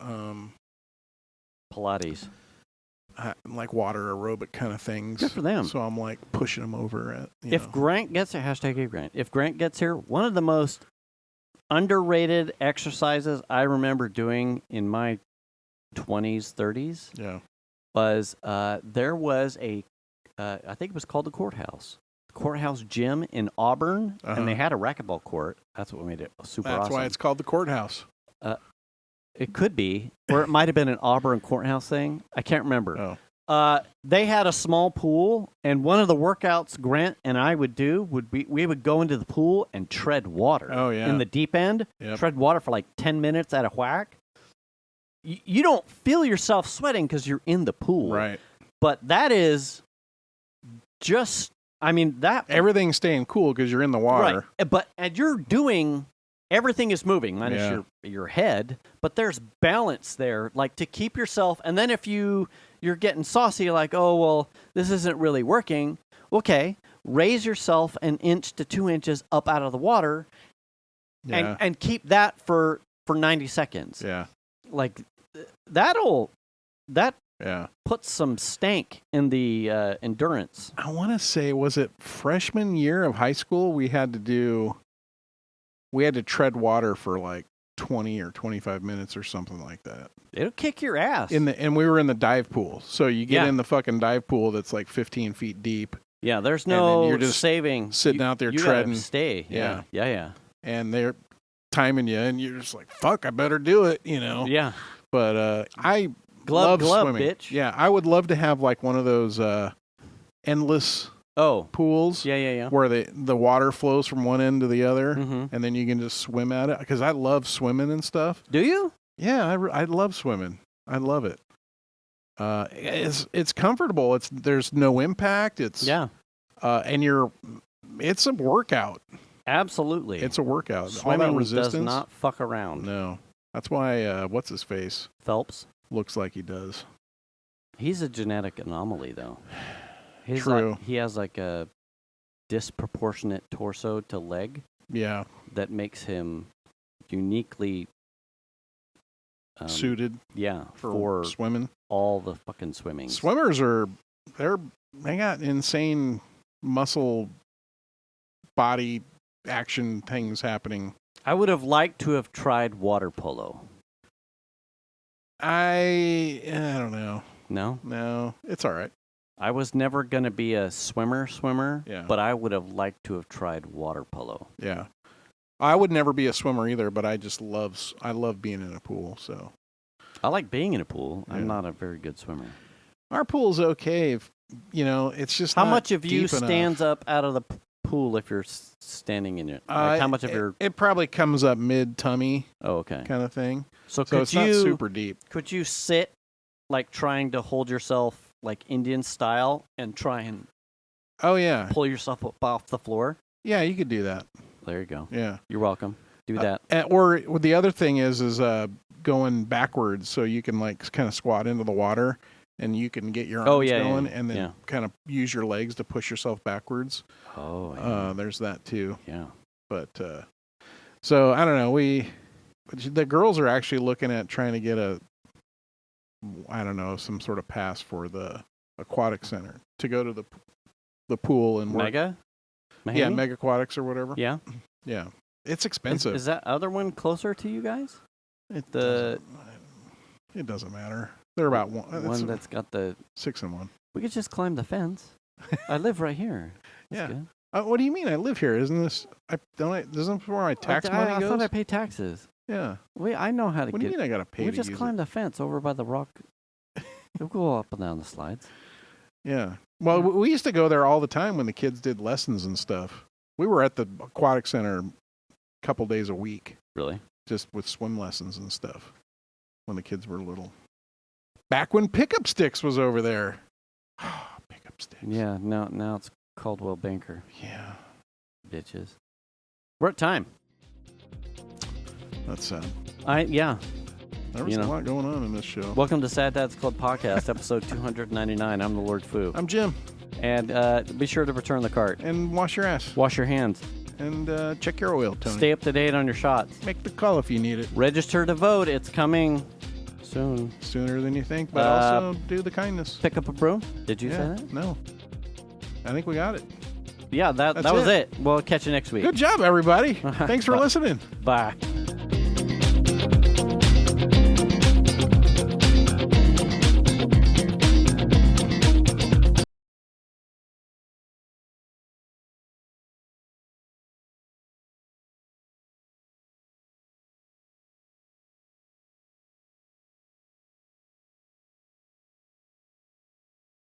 Pilates, like water aerobic kind of things. Good for them. So I'm like pushing them over. If Grant gets here, # Grant. If Grant gets here, one of the most underrated exercises I remember doing in my 20s, 30s, was there was a I think it was called the courthouse gym in Auburn, and they had a racquetball court. That's what made it super awesome. That's why it's called the courthouse. It could be, or it might have been an Auburn courthouse thing. I can't remember. Oh. They had a small pool, and one of the workouts Grant and I would do would be we would go into the pool and tread water. Oh, yeah. In the deep end, tread water for like 10 minutes at a whack. You don't feel yourself sweating because you're in the pool. Right. But that is just, I mean, that... Everything's staying cool because you're in the water. Right. And you're doing... Everything is moving, minus your head, but there's balance there, like to keep yourself. And then if you're getting saucy, like, oh well, this isn't really working. Okay, raise yourself 1 inch to 2 inches up out of the water, and keep that for 90 seconds. Yeah, like that puts some stank in the endurance. I want to say, was it freshman year of high school? We had to tread water for like 20 or 25 minutes or something like that. It'll kick your ass. And we were in the dive pool. So you get in the fucking dive pool that's like 15 feet deep. Yeah, there's no you're just saving. Sitting out there treading. You gotta stay. Yeah. And they're timing you, and you're just like, fuck, I better do it, Yeah. But I Glove, swimming. bitch. Yeah, I would love to have like one of those endless pools. Yeah. Where the water flows from one end to the other, Mhm. and then you can just swim at it. Because I love swimming and stuff. Do you? Yeah, I love swimming. I love it. It's comfortable. There's no impact. And it's a workout. Absolutely. It's a workout. Swimming all that resistance does not fuck around. No, that's why. What's his face? Phelps Looks like he does. He's a genetic anomaly, though. True. He has like a disproportionate torso to leg. Yeah. That makes him uniquely suited. Yeah, for swimming. All the fucking swimming. Swimmers they got insane muscle body action things happening. I would have liked to have tried water polo. I don't know. No, it's all right. I was never going to be a swimmer, Yeah. but I would have liked to have tried water polo. Yeah. I would never be a swimmer either, but I love being in a pool, so. I like being in a pool. Yeah. I'm not a very good swimmer. Our pool's okay if, it's just how not much of you deep stands enough. up out of the pool if you're standing in it? Like how much of your... It probably comes up mid-tummy Oh, okay. kind of thing. So it's not super deep. Could you sit, like, trying to hold yourself, like, Indian style and try and Oh, yeah. pull yourself up off the floor? Yeah, you could do that. There you go. Yeah. You're welcome. Do that. Or the other thing is going backwards, so you can like kind of squat into the water, and you can get your arms going, and then kind of use your legs to push yourself backwards. Oh, yeah. There's that too. Yeah. But so I don't know. The girls are actually looking at trying to get some sort of pass for the aquatic center to go to the pool and work. Mega? Mahoney? Yeah, Mega Aquatics or whatever. Yeah. Yeah. It's expensive. Is that other one closer to you guys? It doesn't matter. They're about one that's got the 6-in-1. We could just climb the fence. I live right here. That's good. What do you mean? I live here. Isn't this? Isn't this where my tax money goes? I thought I paid taxes. Yeah. I know how to What do you mean I got to pay? We just climb the fence over by the rock. We'll go up and down the slides. Yeah. Well, we used to go there all the time when the kids did lessons and stuff. We were at the aquatic center a couple days a week. Really? Just with swim lessons and stuff when the kids were little. Back when Pickup Sticks was over there. Pickup Sticks. Yeah, now it's Caldwell Banker. Yeah. Bitches. We're at time. That's sad. Yeah. There was a lot going on in this show. Welcome to Sad Dad's Club Podcast, episode 299. I'm the Lord Fu. I'm Jim. And be sure to return the cart. And wash your ass. Wash your hands. And check your oil, Tony. Stay up to date on your shots. Make the call if you need it. Register to vote. It's coming soon. Sooner than you think, but also do the kindness. Pick up a broom. Did you say that? No. I think we got it. Yeah, that was it. We'll catch you next week. Good job, everybody. Thanks for listening. Bye.